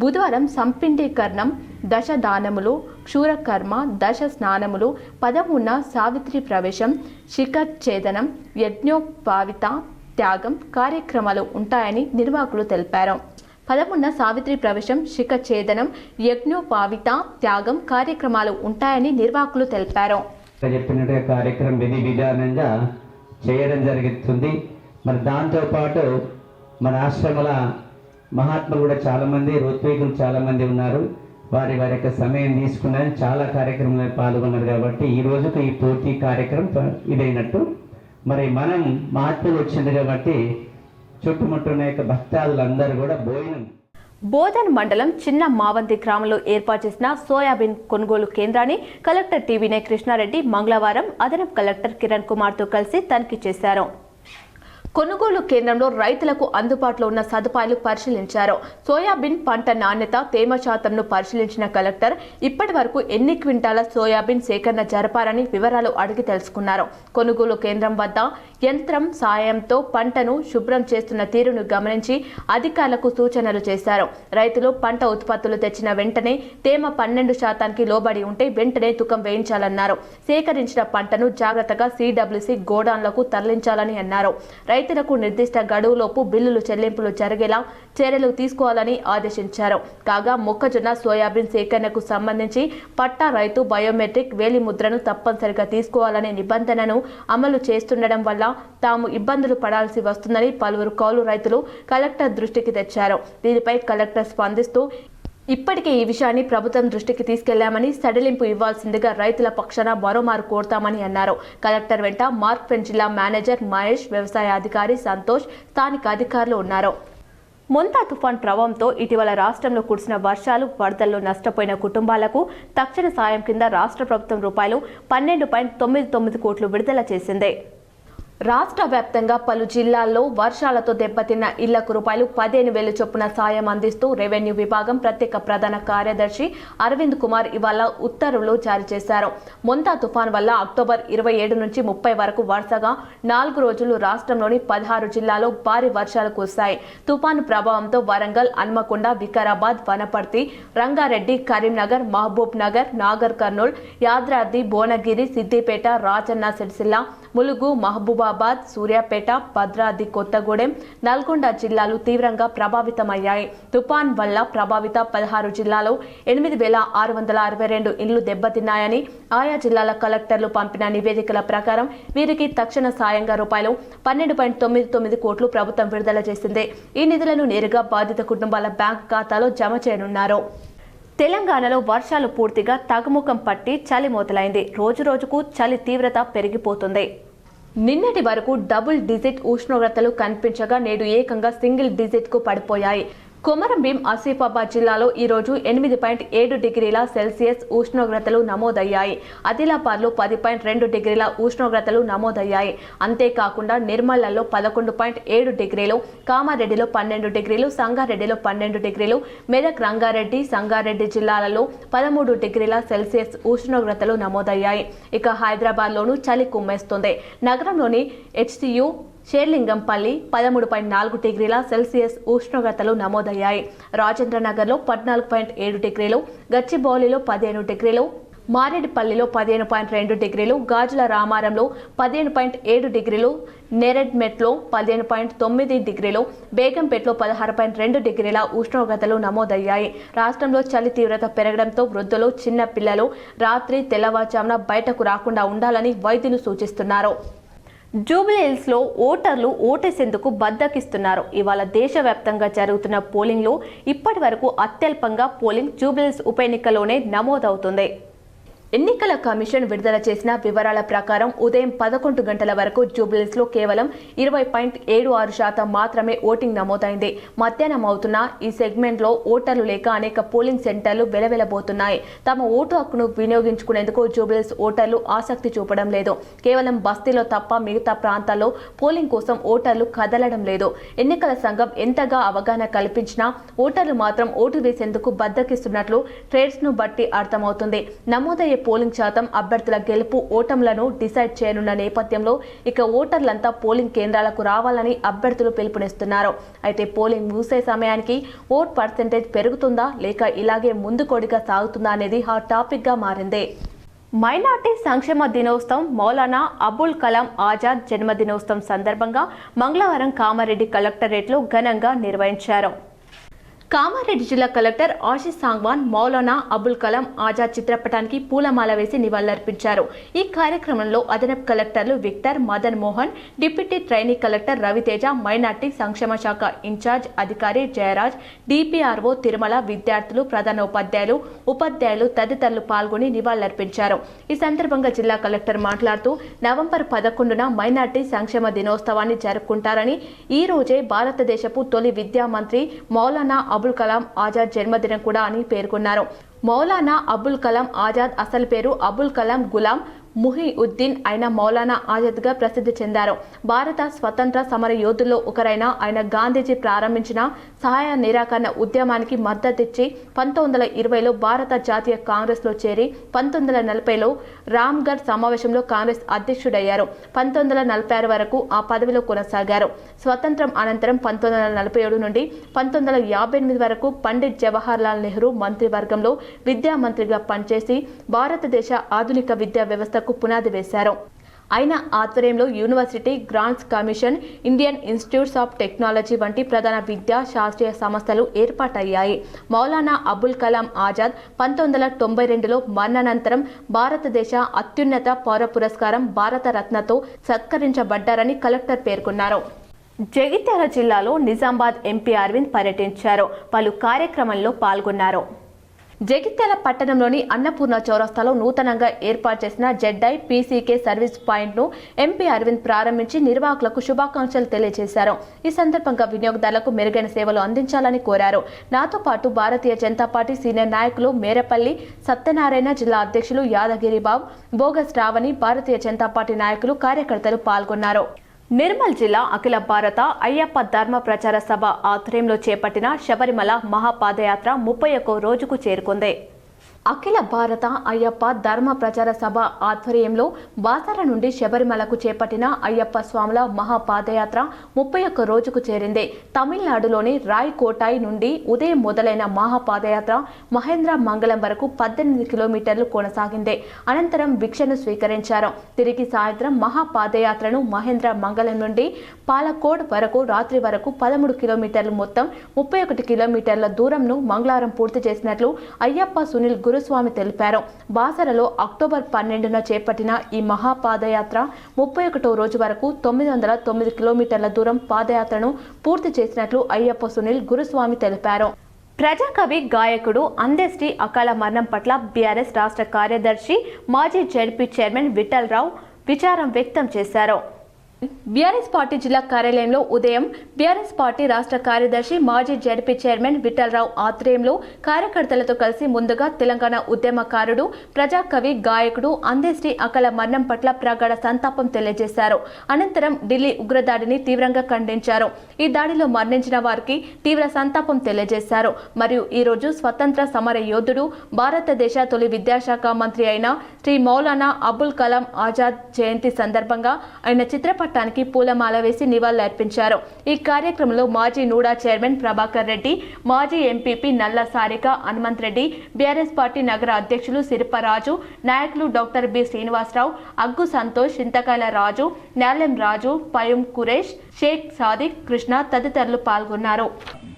బుధవారం సంపిండీకరణం, దశ దానములు, క్షూరకర్మ, దశ స్నానములు, 13న సావిత్రి ప్రవేశం, శిఖచ్ఛేదనం, యజ్ఞోపావిత త్యాగం కార్యక్రమాలు ఉంటాయని నిర్వాహకులు తెలిపారు. 13న సావిత్రి ప్రవేశం, శిఖచ్ఛేదనం, యజ్ఞోపావిత త్యాగం కార్యక్రమాలు ఉంటాయని నిర్వాహకులు తెలిపారు. చెప్పినట్టుగా కార్యక్రమం విధి విధానంగా చేయడం జరుగుతుంది. మరి దాంతోపాటు మన ఆశ్రమాల మహాత్ములు కూడా చాలామంది, ఋత్వికులు చాలామంది ఉన్నారు. వారి యొక్క సమయం తీసుకున్నారు, చాలా కార్యక్రమంలో పాల్గొన్నారు. కాబట్టి ఈ రోజుకు ఈ పూర్తి కార్యక్రమం ఇదైనట్టు. మరి మనం మహాత్ములు వచ్చింది కాబట్టి చుట్టుముట్టున్న యొక్క భక్తాదులందరూ కూడా భోజనం బోధన్ మండలం చిన్న మావంతి గ్రామంలో ఏర్పాటు చేసిన సోయాబీన్ కొనుగోలు కేంద్రాన్ని కలెక్టర్ టీవీనే కృష్ణారెడ్డి మంగళవారం అదనపు కలెక్టర్ కిరణ్ కుమార్తో కలిసి తనిఖీ చేశారు. కొనుగోలు కేంద్రంలో రైతులకు అందుబాటులో ఉన్న సదుపాయాలు పరిశీలించారు. సోయాబీన్ పంట నాణ్యత, తేమ శాతంను పరిశీలించిన కలెక్టర్ ఇప్పటి వరకు ఎన్ని క్వింటాల సోయాబీన్ సేకరణ జరపారని వివరాలు అడిగి తెలుసుకున్నారు. కొనుగోలు కేంద్రం వద్ద యంత్రం సాయంతో పంటను శుభ్రం చేస్తున్న తీరును గమనించి అధికారులకు సూచనలు చేశారు. రైతులు పంట ఉత్పత్తులు తెచ్చిన వెంటనే తేమ 12% లోబడి ఉంటే వెంటనే తూకం వేయించాలన్నారు. సేకరించిన పంటను జాగ్రత్తగా CWC గోడాన్లకు తరలించాలని అన్నారు. రైతులకు నిర్దిష్ట గడువులోపు బిల్లులు చెల్లింపులు జరిగేలా చర్యలు తీసుకోవాలని ఆదేశించారు. కాగా మొక్కజొన్న, సోయాబీన్ సేకరణకు సంబంధించి పట్టా రైతు బయోమెట్రిక్ వేలిముద్రను తప్పనిసరిగా తీసుకోవాలనే నిబంధనను అమలు చేస్తుండడం వల్ల తాము ఇబ్బందులు పడాల్సి వస్తుందని పలువురు కౌలు రైతులు కలెక్టర్ దృష్టికి తెచ్చారు. దీనిపై కలెక్టర్ స్పందిస్తూ ఇప్పటికే ఈ విషయాన్ని ప్రభుత్వం దృష్టికి తీసుకెళ్లామని, సడలింపు ఇవ్వాల్సిందిగా రైతుల పక్షాన మరోమారు కోరుతామని అన్నారు. కలెక్టర్ వెంట మార్క్ఫెడ్ జిల్లా మేనేజర్ మహేష్, వ్యవసాయ అధికారి సంతోష్, స్థానిక అధికారులు ఉన్నారు. మొంతా తుఫాన్ ప్రభావంతో ఇటీవల రాష్ట్రంలో కురిసిన వర్షాలు, వరదల్లో నష్టపోయిన కుటుంబాలకు తక్షణ సాయం కింద రాష్ట్ర ప్రభుత్వం రూపాయలు 12.99 కోట్లు విడుదల చేసింది. రాష్ట్ర వ్యాప్తంగా పలు జిల్లాల్లో వర్షాలతో దెబ్బతిన్న ఇళ్లకు రూపాయలు 15,000 చొప్పున సాయం అందిస్తూ రెవెన్యూ విభాగం ప్రత్యేక ప్రధాన కార్యదర్శి అరవింద్ కుమార్ ఇవాళ ఉత్తర్వులు జారీ చేశారు. మొంతా తుఫాన్ వల్ల అక్టోబర్ 27 నుంచి 30 వరకు వరుసగా 4 రోజులు రాష్ట్రంలోని 16 జిల్లాల్లో భారీ వర్షాలు కురిశాయి. తుఫాను ప్రభావంతో వరంగల్, హన్మకొండ, వికారాబాద్, వనపర్తి, రంగారెడ్డి, కరీంనగర్, మహబూబ్ నగర్, నాగర్ కర్నూల్, యాదాద్రి, భువనగిరి, సిద్దిపేట, రాజన్న సిరిసిల్ల, ములుగు, మహబూబాబాద్, సూర్యాపేట, భద్రాద్రి కొత్తగూడెం, నల్గొండ జిల్లాలు తీవ్రంగా ప్రభావితమయ్యాయి. తుఫాన్ వల్ల ప్రభావిత 16 జిల్లాలో 8,662 ఇండ్లు దెబ్బతిన్నాయని ఆయా జిల్లాల కలెక్టర్లు పంపిన నివేదికల ప్రకారం వీరికి తక్షణ సాయంగా రూపాయలు 12.99 కోట్లు ప్రభుత్వం విడుదల చేసింది. ఈ నిధులను నేరుగా బాధిత కుటుంబాల బ్యాంకు ఖాతాలో జమ చేయనున్నారు. తెలంగాణలో వర్షాలు పూర్తిగా తగ్గుముఖం పట్టి చలి మొదలైంది. రోజురోజుకు చలి తీవ్రత పెరిగిపోతుంది. నిన్నటి వరకు డబుల్ డిజిట్ ఉష్ణోగ్రతలు కనిపించగా నేడు ఏకంగా సింగిల్ డిజిట్ కు పడిపోయాయి. కొమరంభీం, ఆసిఫాబాద్ జిల్లాలో ఈరోజు 8.7 డిగ్రీల సెల్సియస్ ఉష్ణోగ్రతలు నమోదయ్యాయి. ఆదిలాబాద్లో 10.2 డిగ్రీల ఉష్ణోగ్రతలు నమోదయ్యాయి. అంతేకాకుండా నిర్మల్లో 11.7 డిగ్రీలు, కామారెడ్డిలో 12 డిగ్రీలు, సంగారెడ్డిలో 12 డిగ్రీలు, మెదక్, రంగారెడ్డి, సంగారెడ్డి జిల్లాలలో 13 డిగ్రీల సెల్సియస్ ఉష్ణోగ్రతలు నమోదయ్యాయి. ఇక హైదరాబాద్లోనూ చలి కుమ్మేస్తుంది. నగరంలోని HCU షేర్లింగంపల్లి 13.4 డిగ్రీల సెల్సియస్ ఉష్ణోగ్రతలు నమోదయ్యాయి. రాజేంద్రనగర్లో 14.7 డిగ్రీలు, గచ్చిబౌలిలో 15 డిగ్రీలు, మారేడుపల్లిలో 15.2 డిగ్రీలు, గాజుల రామారంలో 15.7 డిగ్రీలు, నేరెడ్మెట్లో 15.9 డిగ్రీలు, బేగంపేటలో 16.2 డిగ్రీల ఉష్ణోగ్రతలు నమోదయ్యాయి. రాష్ట్రంలో చలి తీవ్రత పెరగడంతో వృద్ధులు, చిన్న పిల్లలు రాత్రి, తెల్లవారుజామున బయటకు రాకుండా ఉండాలని వైద్యులు సూచిస్తున్నారు. జూబ్లీహిల్స్ లో ఓటర్లు ఓటేసేందుకు బద్దకిస్తున్నారు. ఇవాళ దేశవ్యాప్తంగా జరుగుతున్న పోలింగ్ లో ఇప్పటి వరకు అత్యల్పంగా పోలింగ్ జూబ్లీహిల్స్ ఉప ఎన్నికలోనే నమోదవుతుంది. ఎన్నికల కమిషన్ విడుదల చేసిన వివరాల ప్రకారం ఉదయం 11 గంటల వరకు జూబ్లీహిల్స్ లో కేవలం 20.76% మాత్రమే ఓటింగ్ నమోదైంది. మధ్యాహ్నం అవుతున్న ఈ సెగ్మెంట్ లో ఓటర్లు లేక అనేక పోలింగ్ సెంటర్లు వెలవెలబోతున్నాయి. తమ ఓటు హక్కును వినియోగించుకునేందుకు జూబ్లీహిల్స్ ఓటర్లు ఆసక్తి చూపడం లేదు. కేవలం బస్తీలో తప్ప మిగతా ప్రాంతాల్లో పోలింగ్ కోసం ఓటర్లు కదలడం లేదు. ఎన్నికల సంఘం ఎంతగా అవగాహన కల్పించినా ఓటర్లు మాత్రం ఓటు వేసేందుకు బద్దకిస్తున్నట్లు ట్రేడ్స్ ను బట్టి అర్థమవుతుంది. నమోదయ్యే పోలింగ్ శాతం అభ్యర్థుల గెలుపు ఓటములను డిసైడ్ చేయనున్న నేపథ్యంలో ఇక ఓటర్లంతా పోలింగ్ కేంద్రాలకు రావాలని అభ్యర్థులు పిలుపునిస్తున్నారు. అయితే పోలింగ్ ముగిసే సమయానికి ఓట్ పర్సెంటేజ్ పెరుగుతుందా లేక ఇలాగే ముందుకోడిగా సాగుతుందా అనేది హాట్ టాపిక్ గా మారింది. మైనార్టీ సంక్షేమ దినోత్సవం మౌలానా అబుల్ కలాం ఆజాద్ జన్మదినోత్సవం సందర్భంగా మంగళవారం కామారెడ్డి కలెక్టరేట్లో ఘనంగా నిర్వహించారు. కామారెడ్డి జిల్లా కలెక్టర్ ఆశీష్ సాంగ్వాన్ మౌలానా అబుల్ కలాం ఆజాద్ చిత్రపటానికి పూలమాల వేసి నివాళులర్పించారు. ఈ కార్యక్రమంలో అదనపు కలెక్టర్లు Victor, Madan Mohan, deputy trainee collector Raviteja, minority సంక్షేమ శాఖ ఇన్ఛార్జ్ అధికారి జయరాజ్, డిపిఆర్ఓ తిరుమల, విద్యార్థులు, ప్రధానోపాధ్యాయులు, ఉపాధ్యాయులు తదితరులు పాల్గొని నివాళులర్పించారు. ఈ సందర్భంగా జిల్లా కలెక్టర్ మాట్లాడుతూ నవంబర్ 11న మైనార్టీ సంక్షేమ దినోత్సవాన్ని జరుపుకుంటారని, ఈ రోజే భారతదేశపు తొలి విద్యా మంత్రి మౌలానా అబుల్ కలాం ఆజాద్ జన్మదినం కూడా అని పేర్కొన్నారు. మౌలానా అబుల్ కలాం ఆజాద్ అసలు పేరు అబుల్ కలాం గులాం ముహిఉద్దీన్ అయిన మౌలానా ఆజాద్గా ప్రసిద్ధి చెందారు. భారత స్వతంత్ర సమర యోధుల్లో ఒకరైన ఆయన గాంధీజీ ప్రారంభించిన సహాయ నిరాకరణ ఉద్యమానికి మద్దతిచ్చి 1920లో భారత జాతీయ కాంగ్రెస్లో చేరి 1940లో రామ్గఢ్ సమావేశంలో కాంగ్రెస్ అధ్యక్షుడయ్యారు. 1946 వరకు ఆ పదవిలో కొనసాగారు. స్వతంత్రం అనంతరం 1947 నుండి 1958 వరకు పండిట్ జవహర్ లాల్ నెహ్రూ మంత్రివర్గంలో విద్యా మంత్రిగా పనిచేసి భారతదేశ ఆధునిక విద్యా వ్యవస్థకు పునాది వేశారు. ఆయన ఆధ్వర్యంలో university grants commission, Indian institutes of technology వంటి ప్రధాన విద్యా శాస్త్రీయ సంస్థలు ఏర్పాటయ్యాయి. మౌలానా అబుల్ కలాం ఆజాద్ 1992లో మరణానంతరం భారతదేశ అత్యున్నత పౌర పురస్కారం భారత రత్నతో సత్కరించబడ్డారని కలెక్టర్ పేర్కొన్నారు. జగిత్యాల జిల్లాలో నిజామాబాద్ ఎంపీ అరవింద్ పర్యటించారు. పలు కార్యక్రమంలో పాల్గొన్నారు. జగిత్యాల పట్టణంలోని అన్నపూర్ణ చౌరస్తాలో నూతనంగా ఏర్పాటు చేసిన జెడ్ఐ పీసీకే సర్వీస్ పాయింట్ను ఎంపీ అరవింద్ ప్రారంభించి నిర్వాహకులకు శుభాకాంక్షలు తెలియజేశారు. ఈ సందర్భంగా వినియోగదారులకు మెరుగైన సేవలు అందించాలని కోరారు. నాతో పాటు భారతీయ జనతా పార్టీ సీనియర్ నాయకులు మేరపల్లి సత్యనారాయణ, జిల్లా అధ్యక్షులు యాదగిరి బాబు, బోగస్ రావణి, భారతీయ జనతా పార్టీ నాయకులు, కార్యకర్తలు పాల్గొన్నారు. నిర్మల్ జిల్లా అఖిల భారత అయ్యప్ప ధర్మ ప్రచార సభ ఆధ్వర్యంలో చేపట్టిన శబరిమల మహాపాదయాత్ర 31వ రోజుకు చేరుకుంది. అఖిల భారత అయ్యప్ప ధర్మ ప్రచార సభ ఆధ్వర్యంలో బాసర నుండి శబరిమలకు చేపట్టిన అయ్యప్ప స్వాముల మహాపాదయాత్ర 31 రోజుకు చేరింది. తమిళనాడులోని రాయ్కోటాయ్ నుండి ఉదయం మొదలైన మహాపాదయాత్ర మహేంద్ర మంగళం వరకు 18 కిలోమీటర్లు కొనసాగింది. అనంతరం భిక్షను స్వీకరించారు. తిరిగి సాయంత్రం మహాపాదయాత్రను మహేంద్ర మంగళం నుండి పాలకోడ్ వరకు రాత్రి వరకు 13 కిలోమీటర్లు, మొత్తం 31 కిలోమీటర్ల దూరంను మంగళవారం పూర్తి చేసినట్లు అయ్యప్ప సునీల్ గురుస్వామి తెలిపారు. బాసరలో అక్టోబర్ 12న చేపట్టిన ఈ మహాపాదయాత్ర 31వ రోజు వరకు 909 కిలోమీటర్ల దూరం పాదయాత్రను పూర్తి చేసినట్లు అయ్యప్ప సునీల్ గురుస్వామి తెలిపారు. ప్రజాకవి, గాయకుడు అందెశ్రీ అకాల మరణం పట్ల బీఆర్ఎస్ రాష్ట్ర కార్యదర్శి, మాజీ జెడ్పీ చైర్మన్ విఠల్ రావు విచారం వ్యక్తం చేశారు. బీఆర్ఎస్ పార్టీ జిల్లా కార్యాలయంలో ఉదయం బీఆర్ఎస్ పార్టీ రాష్ట్ర కార్యదర్శి, మాజీ జెడ్పీ చైర్మన్ విఠల్ రావు ఆధ్వర్యంలో కార్యకర్తలతో కలిసి ముందుగా తెలంగాణ ఉద్యమకారుడు, ప్రజాకవి, గాయకుడు అందెశ్రీ అకాల మరణం పట్ల ప్రగాఢ సంతాపం తెలియజేశారు. అనంతరం ఢిల్లీ ఉగ్రదాడిని తీవ్రంగా ఖండించారు. ఈ దాడిలో మరణించిన వారికి తీవ్ర సంతాపం తెలియజేశారు. మరియు ఈ రోజు స్వతంత్ర సమర యోధుడు, భారతదేశ తొలి విద్యాశాఖ మంత్రి అయిన శ్రీ మౌలానా అబుల్ కలాం ఆజాద్ జయంతి సందర్భంగా ఆయన చిత్రపటానికి పూలమాల వేసి నివాళులర్పించారు. ఈ కార్యక్రమంలో మాజీ నూడా చైర్మన్ ప్రభాకర్ రెడ్డి, మాజీ ఎంపీపీ నల్ల సారిక హనుమంత్ రెడ్డి, బీఆర్ఎస్ పార్టీ నగర అధ్యక్షులు సిరిపరాజు, నాయకులు డాక్టర్ బి శ్రీనివాసరావు, అగ్గు సంతోష్, చింతకాయల రాజు, నాలెం రాజు, పయం కురేష్, షేక్ సాదిక్, కృష్ణ తదితరులు పాల్గొన్నారు.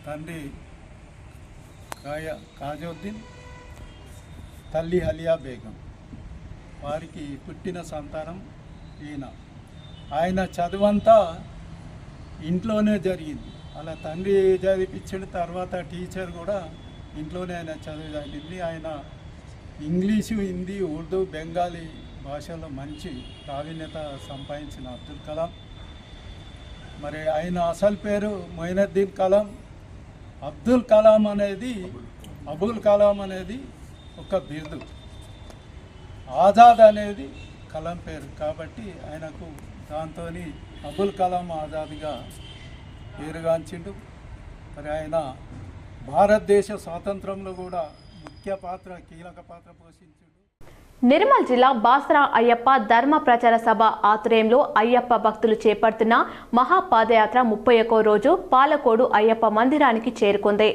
తండ్రి కాజుద్దీన్, తల్లి హలియా బేగం, వారికి పుట్టిన సంతానం ఈయన. ఆయన చదువంతా ఇంట్లోనే జరిగింది. అలా తండ్రి చదివించిన తర్వాత టీచర్ కూడా ఇంట్లోనే ఆయన చదువు జరిగింది. ఆయన ఇంగ్లీషు, హిందీ, ఉర్దూ, బెంగాలీ భాషలో మంచి ప్రావీణ్యత సంపాదించిన అబ్దుల్ కలాం. మరి ఆయన అసలు పేరు మొయినుద్దీన్ కలాం. అబ్దుల్ కలాం అనేది, అబుల్ కలాం అనేది ఒక బిరుదు, ఆజాద్ అనేది కలాం పేరు కాబట్టి ఆయనకు దాంతో అబుల్ కలాం ఆజాద్గా పేరుగాంచిండు. మరి ఆయన భారతదేశ స్వాతంత్రంలో కూడా కీలక పాత్ర పోషించిండు. నిర్మల్ జిల్లా బాసరా అయ్యప్ప ధర్మ ప్రచార సభ ఆధ్వర్యంలో అయ్యప్ప భక్తులు చేపడుతున్న మహాపాదయాత్ర 31వ రోజు పాలకోడు అయ్యప్ప మందిరానికి చేరుకుంది.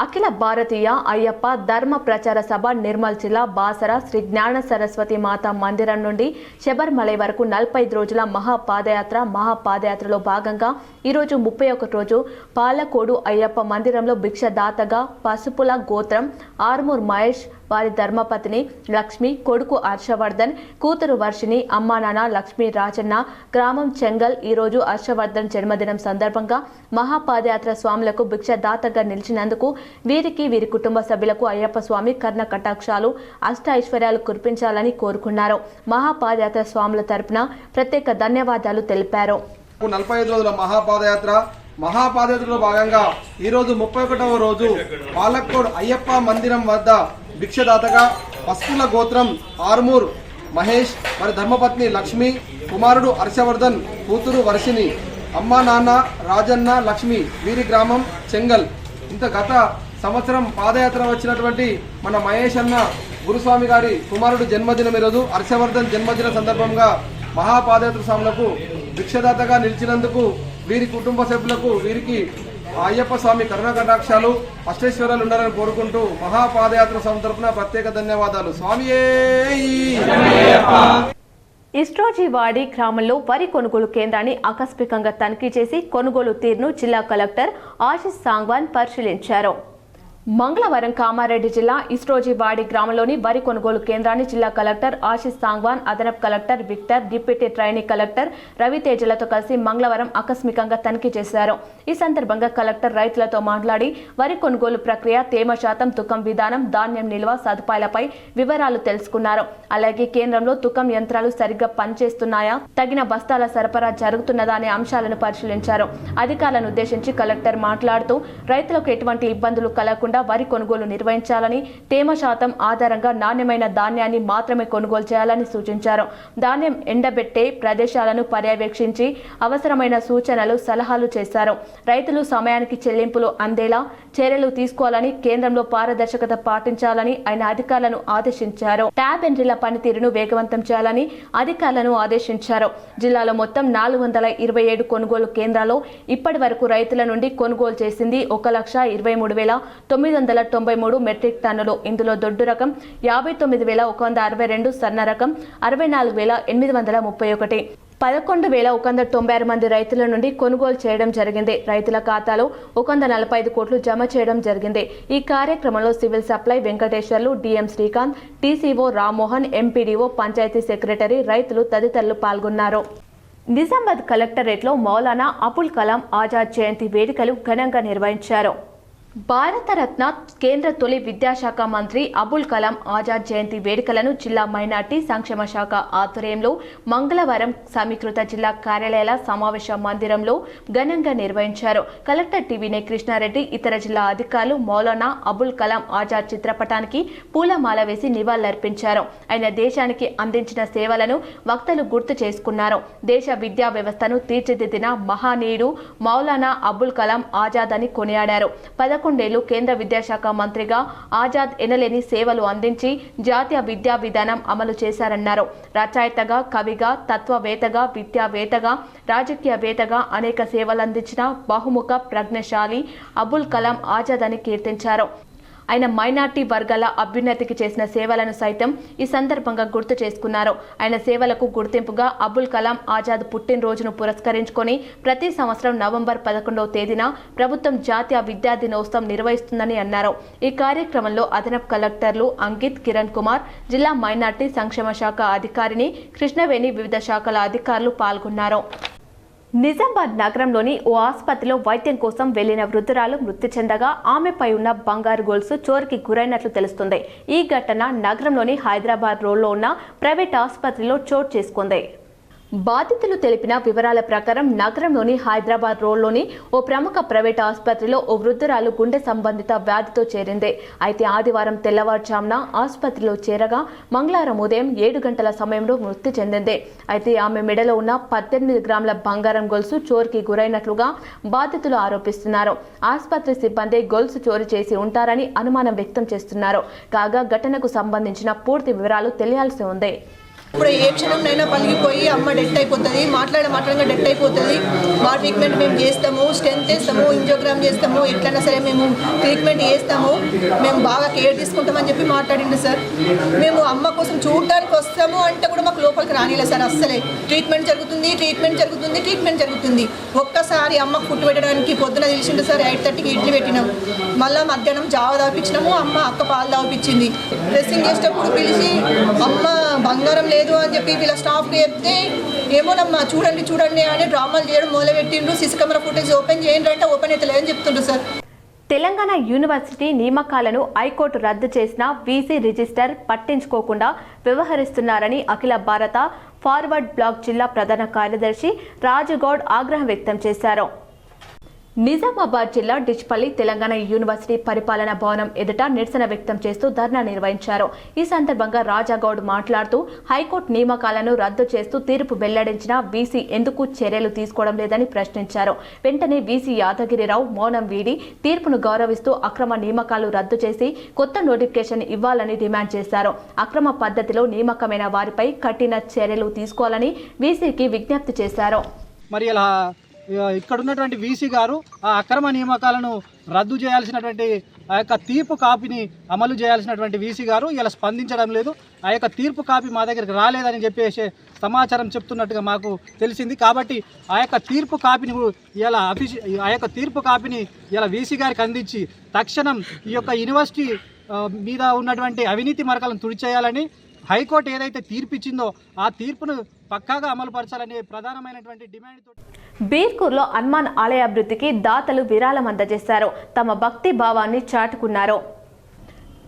అఖిల భారతీయ అయ్యప్ప ధర్మ ప్రచార సభ నిర్మల్ జిల్లా బాసర శ్రీ జ్ఞాన సరస్వతి మాత మందిరం నుండి శబరిమలై వరకు 45 రోజుల మహాపాదయాత్రలో భాగంగా ఈరోజు 31 రోజు పాలకోడు అయ్యప్ప మందిరంలో భిక్షదాతగా పసుపుల గోత్రం ఆర్మూర్ మహేష్, వారి ధర్మపత్ని లక్ష్మి, కొడుకు హర్షవర్ధన్, కూతురు వర్షిణి, అమ్మా నాన్న లక్ష్మీ రాజన్న, గ్రామం చెంగల్ ఈరోజు హర్షవర్ధన్ జన్మదినం సందర్భంగా మహాపాదయాత్ర స్వాములకు భిక్షదాతగా నిలిచినందుకు వీరికి, వీరి కుటుంబ సభ్యులకు అయ్యప్ప స్వామి కర్ణ కటాక్షాలు, అష్ట ఐశ్వర్యాలు కురిపించాలని కోరుకున్నారు. మహాపాదయాత్ర స్వాముల తరపున ప్రత్యేక ధన్యవాదాలు తెలిపారు. 45 రోజుల మహాపాదయాత్ర మహాపాదయాత్రలో భాగంగా ఈరోజు 31వ రోజు పాలక్కోడ్ అయ్యప్ప మందిరం వద్ద భిక్షదాతగా పస్తుల గోత్రం ఆర్మూర్ మహేష్, మరి ధర్మపత్ని లక్ష్మి, కుమారుడు హర్షవర్ధన్, కూతురు వర్షిని, అమ్మ నాన్న రాజన్న లక్ష్మి, వీరి గ్రామం చెంగల్. ఇంత గత సంవత్సరం పాదయాత్ర వచ్చినటువంటి మన మహేష్ అన్న గురుస్వామి గారి కుమారుడు జన్మదినం ఈరోజు. హర్షవర్ధన్ జన్మదిన సందర్భంగా మహాపాదయాత్ర స్వాములకు భిక్షదాతగా నిలిచినందుకు వీరి కుటుంబ సభ్యులకు వీరికి అయ్యప్ప స్వామి కరుణ కటాక్షాలు అష్టేశ్వరాలు ఉండాలని కోరుకుంటూ మహాపాదయాత్ర స్వామి తరపున ప్రత్యేక ధన్యవాదాలు. స్వామియే. ఇస్ట్రోజీవాడి గ్రామంలో వరి కొనుగోలు కేంద్రాన్ని ఆకస్మికంగా తనిఖీ చేసి కొనుగోలు తీరును జిల్లా కలెక్టర్ ఆశిష్ సాంగ్వాన్ పరిశీలించారు. మంగళవారం కామారెడ్డి జిల్లా ఇస్ట్రోజీవాడి గ్రామంలోని వరి కొనుగోలు కేంద్రాన్ని జిల్లా కలెక్టర్ ఆశిష్ సాంగ్వాన్, అదనపు collector Victor, deputy trainee collector రవితేజలతో కలిసి మంగళవారం ఆకస్మికంగా తనిఖీ చేశారు. ఈ సందర్భంగా కలెక్టర్ రైతులతో మాట్లాడి వరి కొనుగోలు ప్రక్రియ, తేమ శాతం, తుకం విధానం, ధాన్యం నిల్వ సదుపాయాలపై వివరాలు తెలుసుకున్నారు. అలాగే కేంద్రంలో తుకం యంత్రాలు సరిగ్గా పనిచేస్తున్నాయా, తగిన బస్తాల సరఫరా జరుగుతున్నదా అనే అంశాలను పరిశీలించారు. అధికారులను ఉద్దేశించి కలెక్టర్ మాట్లాడుతూ రైతులకు ఎటువంటి ఇబ్బందులు కలగకుండా వరి కొనుగోలు నిర్వహించాలని, తేమ శాతం ఆధారంగా నాణ్యమైన ధాన్యాన్ని మాత్రమే కొనుగోలు చేయాలని సూచించారు. ధాన్యం ఎండబెట్టే ప్రదేశాలను పర్యవేక్షించి అవసరమైన సూచనలు, సలహాలు చేశారు. రైతులు సమయానికి చెల్లింపులు అందేలా చర్యలు తీసుకోవాలని, కేంద్రంలో పారదర్శకత పాటించాలని ఆయన అధికారులను ఆదేశించారు. ట్యాబ్ ఎంట్రీల పనితీరును వేగవంతం చేయాలని అధికారులను ఆదేశించారు. జిల్లాలో మొత్తం 427 కొనుగోలు కేంద్రాల్లో ఇప్పటి వరకు రైతుల నుండి కొనుగోలు చేసింది 1,23,993 మెట్రిక్ టన్నులు. ఇందులో దొడ్డు రకం 59,162, సన్న రకం 64,831, 11,196 మంది రైతుల నుండి కొనుగోలు చేయడం జరిగింది. రైతుల ఖాతాలో 145 కోట్లు జమ చేయడం జరిగింది. ఈ కార్యక్రమంలో civil supply Venkateswarlu, DM Srikanth, TCO Rammohan, MPDO, panchayat secretary, రైతులు తదితరులు పాల్గొన్నారు. నిజామాబాద్ కలెక్టరేట్లో మౌలానా అబుల్ కలాం ఆజాద్ జయంతి వేడుకలు ఘనంగా నిర్వహించారు. భారతరత్న కేంద్ర తొలి విద్యాశాఖ మంత్రి అబుల్ కలాం ఆజాద్ జయంతి వేడుకలను జిల్లా మైనార్టీ సంక్షేమ శాఖ ఆధ్వర్యంలో మంగళవారం సమీకృత జిల్లా కార్యాలయాల సమావేశ మందిరంలో ఘనంగా నిర్వహించారు. కలెక్టర్ టీవీనే కృష్ణారెడ్డి, ఇతర జిల్లా అధికారులు మౌలానా అబుల్ కలాం ఆజాద్ చిత్రపటానికి పూలమాల వేసి నివాళులర్పించారు. ఆయన దేశానికి అందించిన సేవలను వక్తలు గుర్తు చేసుకున్నారు. దేశ విద్యా వ్యవస్థను తీర్చిదిద్దిన మహానీయుడు మౌలానా అబుల్ కలాం ఆజాద్ అని కొనియాడారు. 11 ఏళ్లు కేంద్ర విద్యాశాఖ మంత్రిగా ఆజాద్ ఎనలేని సేవలు అందించి జాతీయ విద్యా విధానం అమలు చేశారన్నారు. రచయితగా, కవిగా, తత్వవేత్తగా, విద్యావేత్తగా, రాజకీయవేత్తగా అనేక సేవలందించిన బహుముఖ ప్రజ్ఞశాలి అబుల్ కలాం ఆజాద్ అని కీర్తించారు. ఆయన మైనార్టీ వర్గాల అభ్యున్నతికి చేసిన సేవలను సైతం ఈ సందర్భంగా గుర్తు చేసుకున్నారు. ఆయన సేవలకు గుర్తింపుగా అబుల్ కలాం ఆజాద్ పుట్టినరోజును పురస్కరించుకొని ప్రతి సంవత్సరం నవంబర్ 11వ తేదీన ప్రభుత్వం జాతీయ విద్యా దినోత్సవం నిర్వహిస్తుందని అన్నారు. ఈ కార్యక్రమంలో అదనపు కలెక్టర్లు అంకిత్, కిరణ్ కుమార్, జిల్లా మైనార్టీ సంక్షేమ శాఖ అధికారిని కృష్ణవేణి, వివిధ శాఖల అధికారులు పాల్గొన్నారు. నిజామాబాద్ నగరంలోని ఓ ఆసుపత్రిలో వైద్యం కోసం వెళ్లిన వృద్ధురాలు మృతి చెందగా ఆమెపై ఉన్న బంగారు గొలుసు చోరీకి గురైనట్లు తెలుస్తుంది. ఈ ఘటన నగరంలోని హైదరాబాద్ రోడ్లో ఉన్న ప్రైవేట్ ఆసుపత్రిలో చోటు చేసుకుంది. బాధితులు తెలిపిన వివరాల ప్రకారం నగరంలోని హైదరాబాద్ రోడ్లోని ఓ ప్రముఖ ప్రైవేట్ ఆసుపత్రిలో ఓ వృద్ధురాలు గుండె సంబంధిత వ్యాధితో చేరింది. అయితే ఆదివారం తెల్లవారుజామున ఆసుపత్రిలో చేరగా మంగళవారం ఉదయం 7 గంటల సమయంలో మృతి చెందింది. అయితే ఆమె మెడలో ఉన్న 18 గ్రాముల బంగారం గొలుసు చోరీకి గురైనట్లుగా బాధితులు ఆరోపిస్తున్నారు. ఆసుపత్రి సిబ్బంది గొలుసు చోరీ చేసి ఉంటారని అనుమానం వ్యక్తం చేస్తున్నారు. కాగా ఘటనకు సంబంధించిన పూర్తి వివరాలు తెలియాల్సి ఉంది. ఇప్పుడు ఏ క్షణంనైనా పలిగిపోయి అమ్మ డెత్ అయిపోతుంది, మాట్లాడగా డెత్ అయిపోతుంది. మా ట్రీట్మెంట్ మేము చేస్తాము, స్టెంత్ చేస్తాము, ఇంజోగ్రామ్ చేస్తాము, ఎట్లయినా సరే మేము ట్రీట్మెంట్ చేస్తాము, మేము బాగా కేర్ తీసుకుంటామని చెప్పి మాట్లాడిండు సార్. మేము అమ్మ కోసం చూడడానికి వస్తాము అంటే కూడా మాకు లోపలికి రానిలే సార్. అస్సలే ట్రీట్మెంట్ జరుగుతుంది. ఒక్కసారి అమ్మకు పుట్టు పెట్టడానికి పొద్దున తెలిసిండు సార్. 8:30కి ఇడ్లీ పెట్టినాం, మళ్ళీ మధ్యాహ్నం జావ తాపించినాము. అక్క పాలు తాపించింది. డ్రెస్సింగ్ చేసేటప్పుడు పిలిచి అమ్మ బంగారం లేదు అని చెప్పి వీళ్ళ స్టాఫ్కి చెప్తే ఏమోనమ్మా చూడండి అని డ్రామాలు చేయడం మొదలుపెట్టిండ్రు. సీసీ కెమెరా ఫుటేజ్ ఓపెన్ చేయండి అంటే ఓపెన్ అయితే లేదని చెప్తుండ్రు సార్. తెలంగాణ యూనివర్సిటీ నియామకాలను హైకోర్టు రద్దు చేసిన వీసీ రిజిస్టర్ పట్టించుకోకుండా వ్యవహరిస్తున్నారని అఖిల భారత ఫార్వర్డ్ బ్లాక్ జిల్లా ప్రధాన కార్యదర్శి రాజుగౌడ్ ఆగ్రహం వ్యక్తం చేశారు. నిజామాబాద్ జిల్లా డిచ్పల్లి తెలంగాణ యూనివర్సిటీ పరిపాలనా భవనం ఎదుట నిరసన వ్యక్తం చేస్తూ ధర్నా నిర్వహించారు. ఈ సందర్భంగా రాజాగౌడ్ మాట్లాడుతూ హైకోర్టు నియామకాలను రద్దు చేస్తూ తీర్పు వెల్లడించిన వీసీ ఎందుకు చర్యలు తీసుకోవడం లేదని ప్రశ్నించారు. వెంటనే వీసీ యాదగిరిరావు మౌనం వీడి తీర్పును గౌరవిస్తూ అక్రమ నియామకాలు రద్దు చేసి కొత్త నోటిఫికేషన్ ఇవ్వాలని డిమాండ్ చేశారు. అక్రమ పద్ధతిలో నియామకమైన వారిపై కఠిన చర్యలు తీసుకోవాలని వీసీకి విజ్ఞప్తి చేశారు. మరి ఇలా ఇక్కడ ఉన్నటువంటి వీసీ గారు ఆ అక్రమ నియామకాలను రద్దు చేయాల్సినటువంటి ఆ యొక్క తీర్పు కాపీని అమలు చేయాల్సినటువంటి వీసీ గారు ఇలా స్పందించడం లేదు. ఆ యొక్క తీర్పు కాపీ మా దగ్గరికి రాలేదని చెప్పేసి సమాచారం చెప్తున్నట్టుగా మాకు తెలిసింది. కాబట్టి ఆ యొక్క తీర్పు కాపీని ఇలా వీసీ గారికి అందించి తక్షణం ఈ యొక్క యూనివర్సిటీ మీద ఉన్నటువంటి అవినీతి మరకలను తుడిచేయాలని, హైకోర్టు ఏదైతే తీర్పు ఇచ్చిందో ఆ తీర్పును పక్కాగా అమలుపరచాలనే ప్రధానమైనటువంటి డిమాండ్. బీర్కూర్లో హనుమాన్ ఆలయ అభివృద్ధికి దాతలు విరాళం అందజేశారు. తమ భక్తి భావాన్ని చాటుకున్నారు.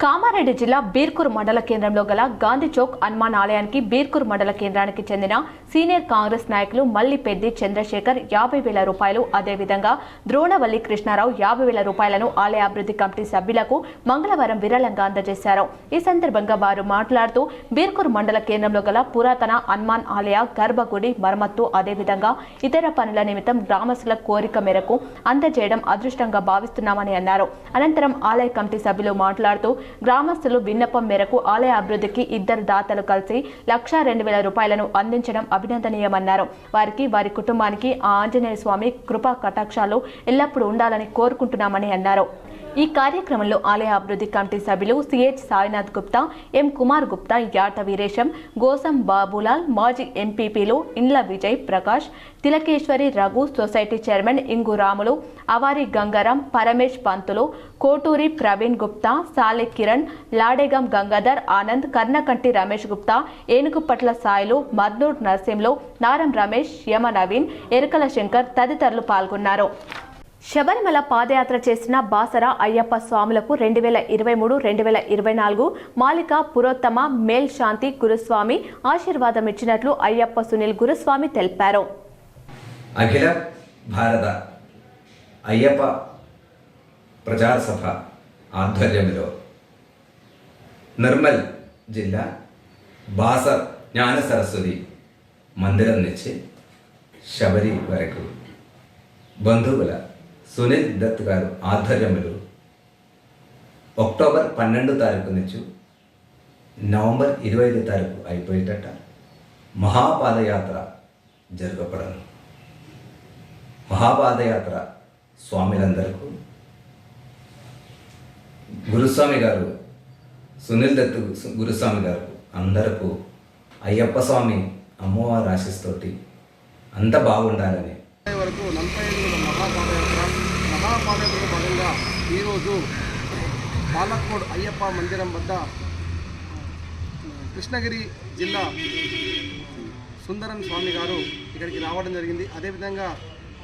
కామారెడ్డి జిల్లా బీర్కూర్ మండల కేంద్రంలో గల గాంధీ చౌక్ హనుమాన్ ఆలయానికి బీర్కూర్ మండల కేంద్రానికి చెందిన సీనియర్ కాంగ్రెస్ నాయకులు మల్లిపెద్ది చంద్రశేఖర్ 50,000 రూపాయలు, అదేవిధంగా ద్రోణవల్లి కృష్ణారావు 50,000 రూపాయలను ఆలయ అభివృద్ధి కమిటీ సభ్యులకు మంగళవారం విరాళంగా అందజేశారు. ఈ సందర్భంగా వారు మాట్లాడుతూ బీర్కూర్ మండల కేంద్రంలో గల పురాతన హనుమాన్ ఆలయ గర్భగుడి మరమ్మత్తు, అదేవిధంగా ఇతర పనుల నిమిత్తం గ్రామస్తుల కోరిక మేరకు అందజేయడం అదృష్టంగా భావిస్తున్నామని అన్నారు. అనంతరం ఆలయ కమిటీ సభ్యులు మాట్లాడుతూ గ్రామస్తులు విన్నపం మేరకు ఆలయ అభివృద్ధికి 2 దాతలు కలిసి 1,02,000 రూపాయలను అందించడం అభినందనీయమన్నారు. వారికి, వారి కుటుంబానికి ఆ ఆంజనేయ స్వామి కృపా కటాక్షాలు ఎల్లప్పుడూ ఉండాలని కోరుకుంటున్నామని అన్నారు. ఈ కార్యక్రమంలో ఆలయ అభివృద్ధి కమిటీ సభ్యులు సిహెచ్ సాయినాథ్ గుప్తా, ఎం కుమార్ గుప్తా, యాట వీరేశం, గోసం బాబులాల్, మాజీ ఎంపీపీలు ఇండ్ల విజయ్ ప్రకాష్, తిలకేశ్వరి రఘు, సొసైటీ చైర్మన్ ఇంగు రాములు, అవారి గంగారాం, పరమేష్ పంతులు, కోటూరి ప్రవీణ్ గుప్తా, సాలె కిరణ్, లాడేగం గంగాధర్ ఆనంద్, కర్ణకంటి రమేష్ గుప్తా, ఏనుగుపట్ల సాయిలు, మద్నూర్ నర్సింలు, నారం రమేష్, యమ నవీన్, ఎరకల శంకర్ తదితరులు పాల్గొన్నారు. శబరిమల పాదయాత్ర చేసిన బాసర అయ్యప్ప స్వాములకు 2023-2024 మాలిక పురోత్తమ మేల్ శాంతి గురుస్వామి ఆశీర్వాదం ఇచ్చినట్లు అయ్యప్ప సునీల్ గురుస్వామి తెలిపారు. అఖిల భారత అయ్యప్ప ప్రచార సభ ఆధ్వర్యంలో నిర్మల్ జిల్లా బాసర్ జ్ఞాన సరస్వతి మందిరం నుంచి శబరి వరకు బంధువుల సునీల్ దత్ గారు ఆధ్వర్యంలో అక్టోబర్ 12 తారీఖు నుంచి నవంబర్ 25 తారీఖు అయిపోయేటట్ట మహాపాదయాత్ర జరగపడం. మహాపాదయాత్ర స్వామిలందరికీ గురుస్వామి గారు సునీల్ దత్ గురుస్వామి గారు అందరికీ అయ్యప్ప స్వామి అమ్మవారి ఆశీస్సుతోటి అంత బాగుండాలని వరకు 45 మహాపాదయాత్రలో భాగంగా ఈరోజు పాలక్కోడ్ అయ్యప్ప మందిరం వద్ద కృష్ణగిరి జిల్లా సుందరం స్వామి గారు ఇక్కడికి రావడం జరిగింది. అదేవిధంగా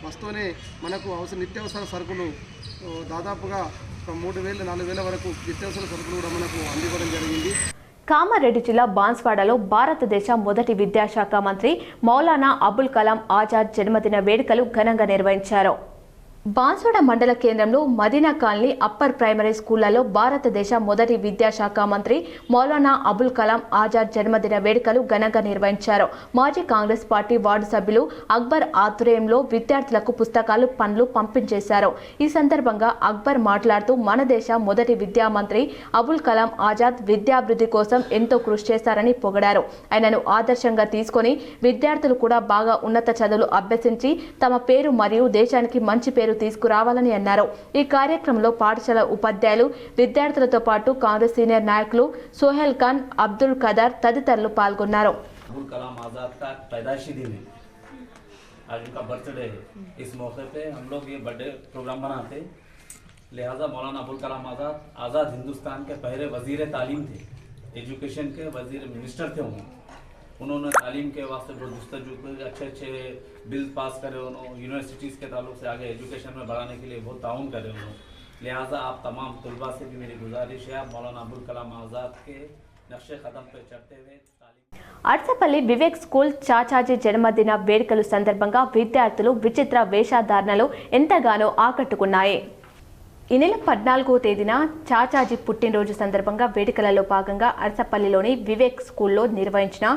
వస్తూనే మనకు నిత్యావసర సరుకులు దాదాపుగా 3,000-4,000 వరకు నిత్యావసర సరుకులు కూడా మనకు అందివ్వడం జరిగింది. కామారెడ్డి జిల్లా బాన్స్వాడలో భారతదేశ మొదటి విద్యాశాఖ మంత్రి మౌలానా అబుల్ కలాం ఆజాద్ జన్మదిన వేడుకలు ఘనంగా నిర్వహించారు. బాన్స్వాడ మండల కేంద్రంలో మదీనా కాలనీ అప్పర్ ప్రైమరీ స్కూళ్లలో భారతదేశ మొదటి విద్యాశాఖ మంత్రి మౌలానా అబుల్ కలాం ఆజాద్ జన్మదిన వేడుకలు ఘనంగా నిర్వహించారు. మాజీ కాంగ్రెస్ పార్టీ వార్డు సభ్యులు అక్బర్ ఆధ్వర్యంలో విద్యార్థులకు పుస్తకాలు, పండ్లు పంపించేశారు. ఈ సందర్భంగా అక్బర్ మాట్లాడుతూ మన దేశ మొదటి విద్యా మంత్రి అబుల్ కలాం ఆజాద్ విద్యాభివృద్ధి కోసం ఎంతో కృషి చేశారని పొగిడారు. ఆయనను ఆదర్శంగా తీసుకొని విద్యార్థులు కూడా బాగా ఉన్నత చదువులు అభ్యసించి తమ పేరు మరియు దేశానికి మంచి పేరు తీసుకురావాలని అన్నారు. ఈ కార్యక్రమంలో పాఠశాల ఉపాధ్యాయులు, విద్యార్థులతో పాటు కాంగ్రెస్ సీనియర్ నాయకులు సోహెల్ ఖాన్, అబ్దుల్ ఖదర్ తదితరులు పాల్గొన్నారు. अबुल कलाम आज़ाद का पैदाइशी दिन है, आज उनका बर्थडे है। इस मौके पे हम लोग ये बर्थडे प्रोग्राम बनाते, लिहाजा मौलाना अबुल कलाम आज़ाद हिंदुस्तान के पहले वजीर तालीम थे, एजुकेशन के वजीर मिनिस्टर थे। उन्होंने तालीम के वास्ते बहुत जस्तजू अच्छे बिल पास करे, उन्होंने यूनिवर्सिटीज़ के ताल्लुक से आगे एजुकेशन में बढ़ाने के लिए बहुत ताउन करे उन्होंने। लिहाजा आप तमाम तलबा से भी मेरी गुजारिश है, आप मौलाना अबुल कलाम आज़ाद के नक्शे कदम पे चढ़ते हुए అర్సపల్లి వివేక్ స్కూల్ చాచాజీ జన్మదిన వేడుకల సందర్భంగా విద్యార్థులు విచిత్ర వేషధారణలు ఎంతగానో ఆకట్టుకున్నాయి. ఈ నెల 14వ తేదీన చాచాజీ పుట్టినరోజు సందర్భంగా వేడుకలలో భాగంగా అర్సపల్లిలోని వివేక్ స్కూల్లో నిర్వహించిన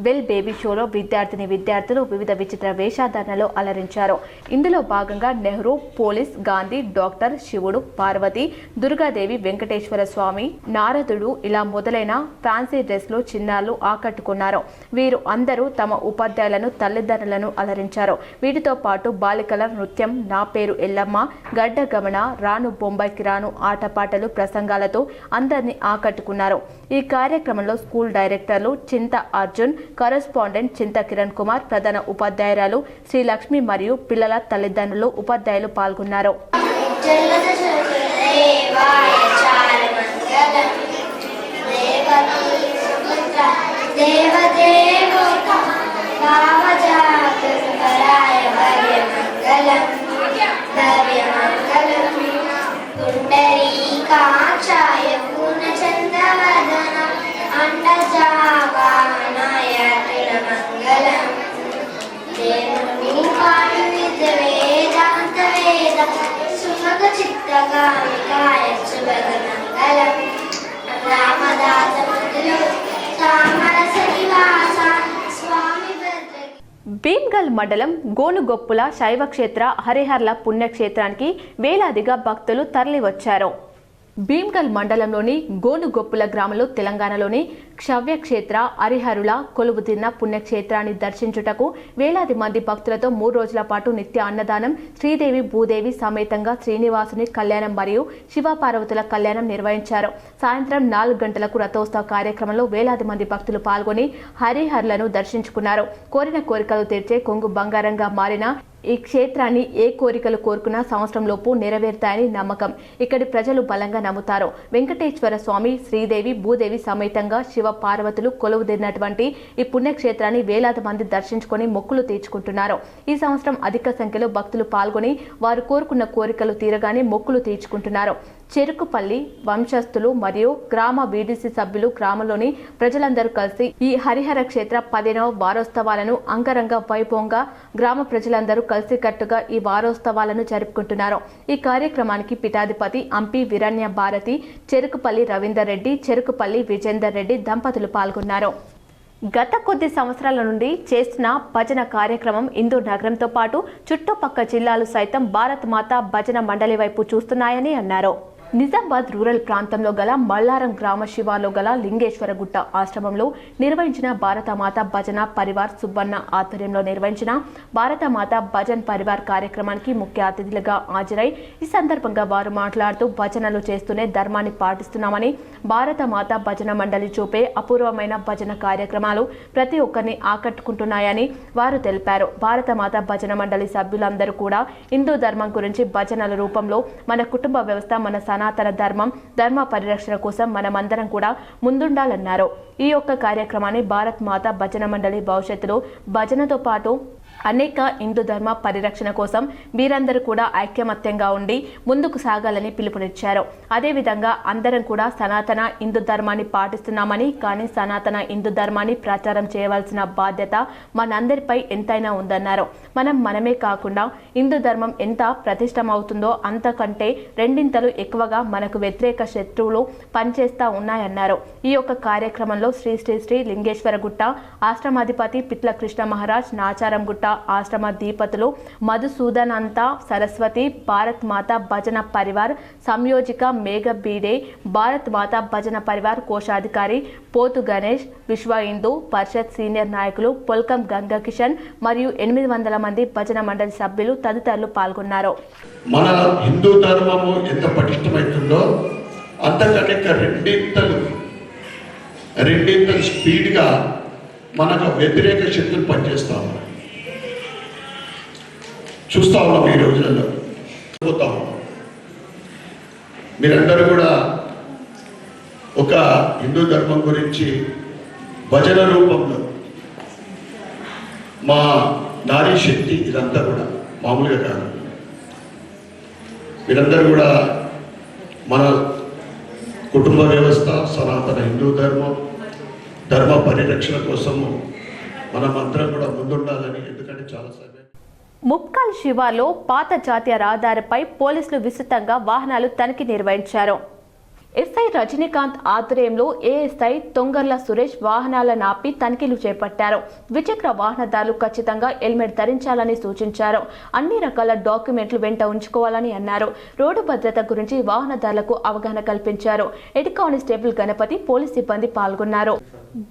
వెల్ బేబీ షోలో విద్యార్థులు వివిధ విచిత్ర వేషధారణలో అలరించారు. ఇందులో భాగంగా నెహ్రూ, పోలీస్, గాంధీ, డాక్టర్, శివుడు, పార్వతి, దుర్గాదేవి, వెంకటేశ్వర స్వామి, నారదుడు ఇలా మొదలైన ఫ్యాన్సీ డ్రెస్లో చిన్నారులు ఆకట్టుకున్నారు. వీరు అందరూ తమ ఉపాధ్యాయులను, తల్లిదండ్రులను అలరించారు. వీటితో పాటు బాలికల నృత్యం, నా పేరు ఎల్లమ్మ, గడ్డ గమన, రాను బొంబాయికి రాను ఆటపాటలు, ప్రసంగాలతో అందరినీ ఆకట్టుకున్నారు. ఈ కార్యక్రమంలో స్కూల్ డైరెక్టర్లు చింత అర్జున్, కరెస్పాండెంట్ చింత కిరణ్ కుమార్, ప్రధాన ఉపాధ్యాయురాలు శ్రీలక్ష్మి మరియు పిల్లల తల్లిదండ్రులు, ఉపాధ్యాయులు పాల్గొన్నారు. पुंडरीकाक्षाय पूर्णचन्द्रवदनं अण्डजावाहनाय तिरुमङ्गलम् देवरूपाय विद्वेदान्तवेद सुमगचित्तकामिकाय शुभगमङ्गलम् रामदासमधुलो तामरसनिवास स्वामी భీమ్గల్ మండలం గోనుగొప్పుల శైవక్షేత్ర హరిహర్ల పుణ్యక్షేత్రానికి వేలాదిగా భక్తులు తరలివచ్చారు. భీమ్గల్ మండలంలోని గోనుగొప్పుల గ్రామంలో తెలంగాణలోని క్షవ్యక్షేత్ర హరిహరుల కొలువుతిన్న పుణ్యక్షేత్రాన్ని దర్శించుటకు వేలాది మంది భక్తులతో 3 రోజుల పాటు నిత్య అన్నదానం, శ్రీదేవి భూదేవి సమేతంగా శ్రీనివాసుని కళ్యాణం మరియు శివపార్వతుల కళ్యాణం నిర్వహించారు. సాయంత్రం 4 గంటలకు రథోత్సవ కార్యక్రమంలో వేలాది మంది భక్తులు పాల్గొని హరిహర్లను దర్శించుకున్నారు. కోరిన కోరికలు తీర్చే కొంగు బంగారంగా మారిన ఈ క్షేత్రాన్ని ఏ కోరికలు కోరుకున్నా సంవత్సరంలోపు నెరవేరుతాయని నమ్మకం. ఇక్కడి ప్రజలు బలంగా నమ్ముతారు. వెంకటేశ్వర స్వామి, శ్రీదేవి భూదేవి సమేతంగా శివ పార్వతులు కొలువుదిరినటువంటి ఈ పుణ్యక్షేత్రాన్ని వేలాది మంది దర్శించుకొని మొక్కులు తీర్చుకుంటున్నారు. ఈ సంవత్సరం అధిక సంఖ్యలో భక్తులు పాల్గొని వారు కోరుకున్న కోరికలు తీరగానే మొక్కులు తీర్చుకుంటున్నారు. చెరుకుపల్లి వంశస్థులు మరియు గ్రామ వీడీసీ సభ్యులు, గ్రామంలోని ప్రజలందరూ కలిసి ఈ హరిహర క్షేత్ర 15వ వారోత్సవాలను అంగరంగ వైభవంగా గ్రామ ప్రజలందరూ కలిసికట్టుగా ఈ వారోత్సవాలను జరుపుకుంటున్నారు. ఈ కార్యక్రమానికి పీఠాధిపతి అంపి వీరణ్య భారతి, చెరుకుపల్లి రవీందర్ రెడ్డి, చెరుకుపల్లి విజేందర్ రెడ్డి దంపతులు పాల్గొన్నారు. గత కొద్ది సంవత్సరాల నుండి చేస్తున్న భజన కార్యక్రమం ఇందూర్ నగరంతో పాటు చుట్టుపక్క జిల్లాలు సైతం భారత్ మాతా భజన మండలి వైపు చూస్తున్నాయని అన్నారు. నిజామాబాద్ రూరల్ ప్రాంతంలో గల మల్లారం గ్రామ శివార్లో గల లింగేశ్వరగుట్ట ఆశ్రమంలో నిర్వహించిన భారతమాత భజన పరివార్ సుబ్బన్న ఆధ్వర్యంలో నిర్వహించిన భారతమాత భజన్ పరివార్ కార్యక్రమానికి ముఖ్య అతిథులుగా హాజరై ఈ సందర్భంగా వారు మాట్లాడుతూ భజనలు చేస్తూనే ధర్మాన్ని పాటిస్తున్నామని, భారతమాత భజన మండలి చూపే అపూర్వమైన భజన కార్యక్రమాలు ప్రతి ఒక్కరిని ఆకట్టుకుంటున్నాయని వారు తెలిపారు. భారతమాత భజన మండలి సభ్యులందరూ కూడా హిందూ ధర్మం గురించి భజనల రూపంలో మన కుటుంబ వ్యవస్థ, మన సనాతన ధర్మం, ధర్మ పరిరక్షణ కోసం మనమందరం కూడా ముందుండాలన్నారు. ఈ యొక్క కార్యక్రమాన్ని భారత్ మాత భజన మండలి భవిష్యత్తులో భజనతో పాటు అనేక హిందూ ధర్మ పరిరక్షణ కోసం వీరందరూ కూడా ఐక్యమత్యంగా ఉండి ముందుకు సాగాలని పిలుపునిచ్చారు. అదేవిధంగా అందరం కూడా సనాతన హిందూ ధర్మాన్ని పాటిస్తున్నామని, కానీ సనాతన హిందూ ధర్మాన్ని ప్రచారం చేయవలసిన బాధ్యత మనందరిపై ఎంతైనా ఉందన్నారు. మనమే కాకుండా హిందూ ధర్మం ఎంత ప్రతిష్టమవుతుందో అంతకంటే రెండింతలు ఎక్కువగా మనకు వ్యతిరేక శత్రువులు పనిచేస్తా ఉన్నాయన్నారు. ఈ యొక్క కార్యక్రమంలో శ్రీ శ్రీ శ్రీ లింగేశ్వరగుట్ట ఆశ్రమాధిపతి పిట్ల కృష్ణ మహారాజ్, నాచారంగుట్ట ఆశ్రమ దీపతులు మధుసూదనంత సరస్వతి, భారత్ మాత భజన పరివార్ సంయోజిక మేఘ బీడే, భారత్ మాత భజన పరివార్ కోశాధికారి పోతు గణేష్, విశ్వ హిందూ పరిషత్ సీనియర్ నాయకులు పొల్కం గంగా కిషన్ మరియు 800 మంది భజన మండలి సభ్యులు తదితరులు పాల్గొన్నారు. మన హిందూ ధర్మము ఎంత పటిష్టమవుతుందో అంతకంటే రెండింతలు స్పీడ్గా మనకు వ్యతిరేక శక్తులు పనిచేస్తా ఉన్నాయి. చూస్తూ ఉన్నాం ఈ రోజులలో. పోతా ఉన్నాం. మీరందరూ కూడా ఒక హిందూ ధర్మం గురించి భజన రూపంలో మా నారీ శక్తి ఇదంతా కూడా మామూలుగా కాదు. మీరందరూ కూడా మన కుటుంబ వ్యవస్థ, సనాతన హిందూ ధర్మం, ధర్మ పరిరక్షణ కోసము మనమందరం కూడా ముందుండాలని, ఎందుకంటే చాలా సమయం ముప్కల్ శివార్లో పాత జాతీయ రహదారిపై పోలీసులు విస్తృతంగా వాహనాలు తనిఖీ నిర్వహించారు. ఎస్ఐ రజనీకాంత్ ఆధ్వర్యంలో ఏఎస్ఐ తొంగర్ల సురేష్ వాహనాలను ఆపి తనిఖీలు చేపట్టారు. ద్విచక్ర వాహనదారులు ఖచ్చితంగా హెల్మెట్ ధరించాలని సూచించారు. అన్ని రకాల డాక్యుమెంట్లు వెంట ఉంచుకోవాలని అన్నారు. రోడ్డు భద్రత గురించి వాహనదారులకు అవగాహన కల్పించారు. హెడ్ కానిస్టేబుల్ గణపతి, పోలీస్ సిబ్బంది పాల్గొన్నారు.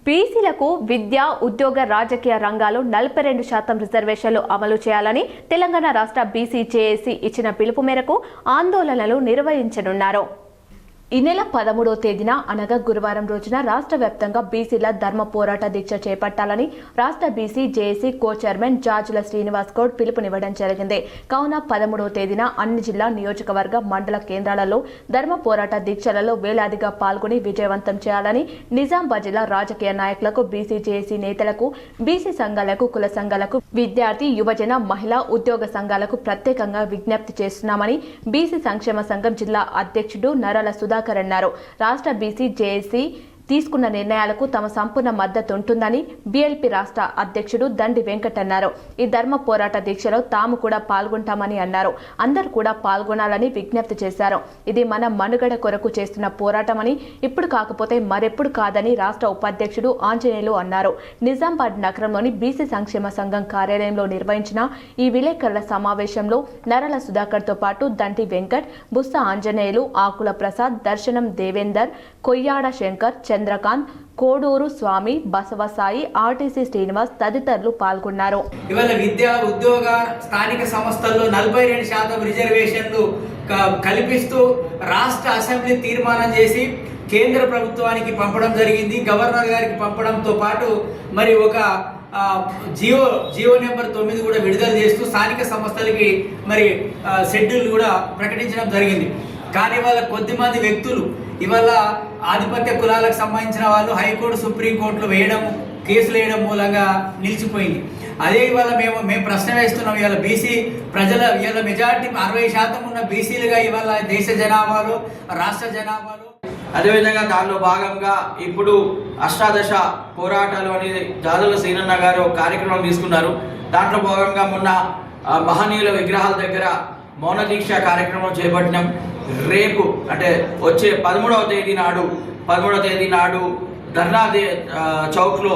బీసీలకు విద్య, ఉద్యోగ, రాజకీయ రంగాల్లో 42% రిజర్వేషన్లు అమలు చేయాలని తెలంగాణ రాష్ట్ర బీసీ జేఏసీ ఇచ్చిన పిలుపు మేరకు ఆందోళనలు నిర్వహించనున్నారు. ఈ నెల 13వ తేదీన అనగా గురువారం రోజున రాష్ట్ర వ్యాప్తంగా బీసీల ధర్మ పోరాట దీక్ష చేపట్టాలని రాష్ట్ర BC JAC co chairman Jajula Srinivas Goud పిలుపునివ్వడం జరిగింది. కావున 13వ తేదీన అన్ని జిల్లా, నియోజకవర్గ, మండల కేంద్రాలలో ధర్మ పోరాట దీక్షలలో వేలాదిగా పాల్గొని విజయవంతం చేయాలని నిజామాబాద్ జిల్లా రాజకీయ నాయకులకు, బీసీ జేఏసీ నేతలకు, బీసీ సంఘాలకు, కుల సంఘాలకు, విద్యార్థి, యువజన, మహిళా, ఉద్యోగ సంఘాలకు ప్రత్యేకంగా విజ్ఞప్తి చేస్తున్నామని బీసీ సంక్షేమ సంఘం జిల్లా అధ్యక్షుడు నరాల సుధాకర్ అన్నారు. రాష్ట్ర బీసీ జేఏసీ తీసుకున్న నిర్ణయాలకు తమ సంపూర్ణ మద్దతు ఉంటుందని బీఎల్పీ రాష్ట్ర అధ్యక్షుడు దండి వెంకట్ అన్నారు. ఈ ధర్మ పోరాట దీక్షలో తాము కూడా పాల్గొంటామని అన్నారు. అందరూ కూడా పాల్గొనాలని విజ్ఞప్తి చేశారు. ఇది మన మనుగడ కొరకు చేస్తున్న పోరాటమని, ఇప్పుడు కాకపోతే మరెప్పుడు కాదని రాష్ట్ర ఉపాధ్యక్షుడు ఆంజనేయులు అన్నారు. నిజామాబాద్ నగరంలోని బీసీ సంక్షేమ సంఘం కార్యాలయంలో నిర్వహించిన ఈ విలేకరుల సమావేశంలో నరల సుధాకర్తో పాటు దండి వెంకట్, బుస్స ఆంజనేయులు, ఆకుల ప్రసాద్, దర్శనం దేవేందర్, కొయ్యాడ శంకర్, చంద్రకాంత్, కోడూరు స్వామి, బసవసాయి, ఆర్టీసీ శ్రీనివాస్ తదితరులు పాల్గొన్నారు. ఇవాళ విద్య, ఉద్యోగ, స్థానిక సంస్థల్లో 42% రిజర్వేషన్లు కల్పిస్తూ రాష్ట్ర అసెంబ్లీ తీర్మానం చేసి కేంద్ర ప్రభుత్వానికి పంపడం జరిగింది. గవర్నర్ గారికి పంపడంతో పాటు మరి ఒక జియో నెంబర్ 9 కూడా విడుదల చేస్తూ స్థానిక సంస్థలకి మరి షెడ్యూల్ కూడా ప్రకటించడం జరిగింది. కానీ వాళ్ళ కొద్దిమంది వ్యక్తులు ఇవాళ ఆధిపత్య కులాలకు సంబంధించిన వాళ్ళు హైకోర్టు, సుప్రీంకోర్టులో కేసులు వేయడం మూలంగా నిలిచిపోయింది. అదే ఇవాళ మేము ప్రశ్న వేస్తున్నాం. ఇవాళ బీసీ ప్రజల ఇవాళ మెజారిటీ 60% ఉన్న బీసీలుగా ఇవాళ దేశ జనాభాలో, రాష్ట్ర జనాభాలో. అదేవిధంగా దానిలో భాగంగా ఇప్పుడు అష్టాదశ పోరాటాలు అనేది జాజుల శ్రీనన్న గారు ఒక కార్యక్రమం తీసుకున్నారు. దాంట్లో భాగంగా మొన్న మహనీయుల విగ్రహాల దగ్గర మౌన దీక్ష కార్యక్రమం చేపట్టినాం. రేపు అంటే వచ్చే 13వ తేదీ నాడు ధర్నా చౌక్లో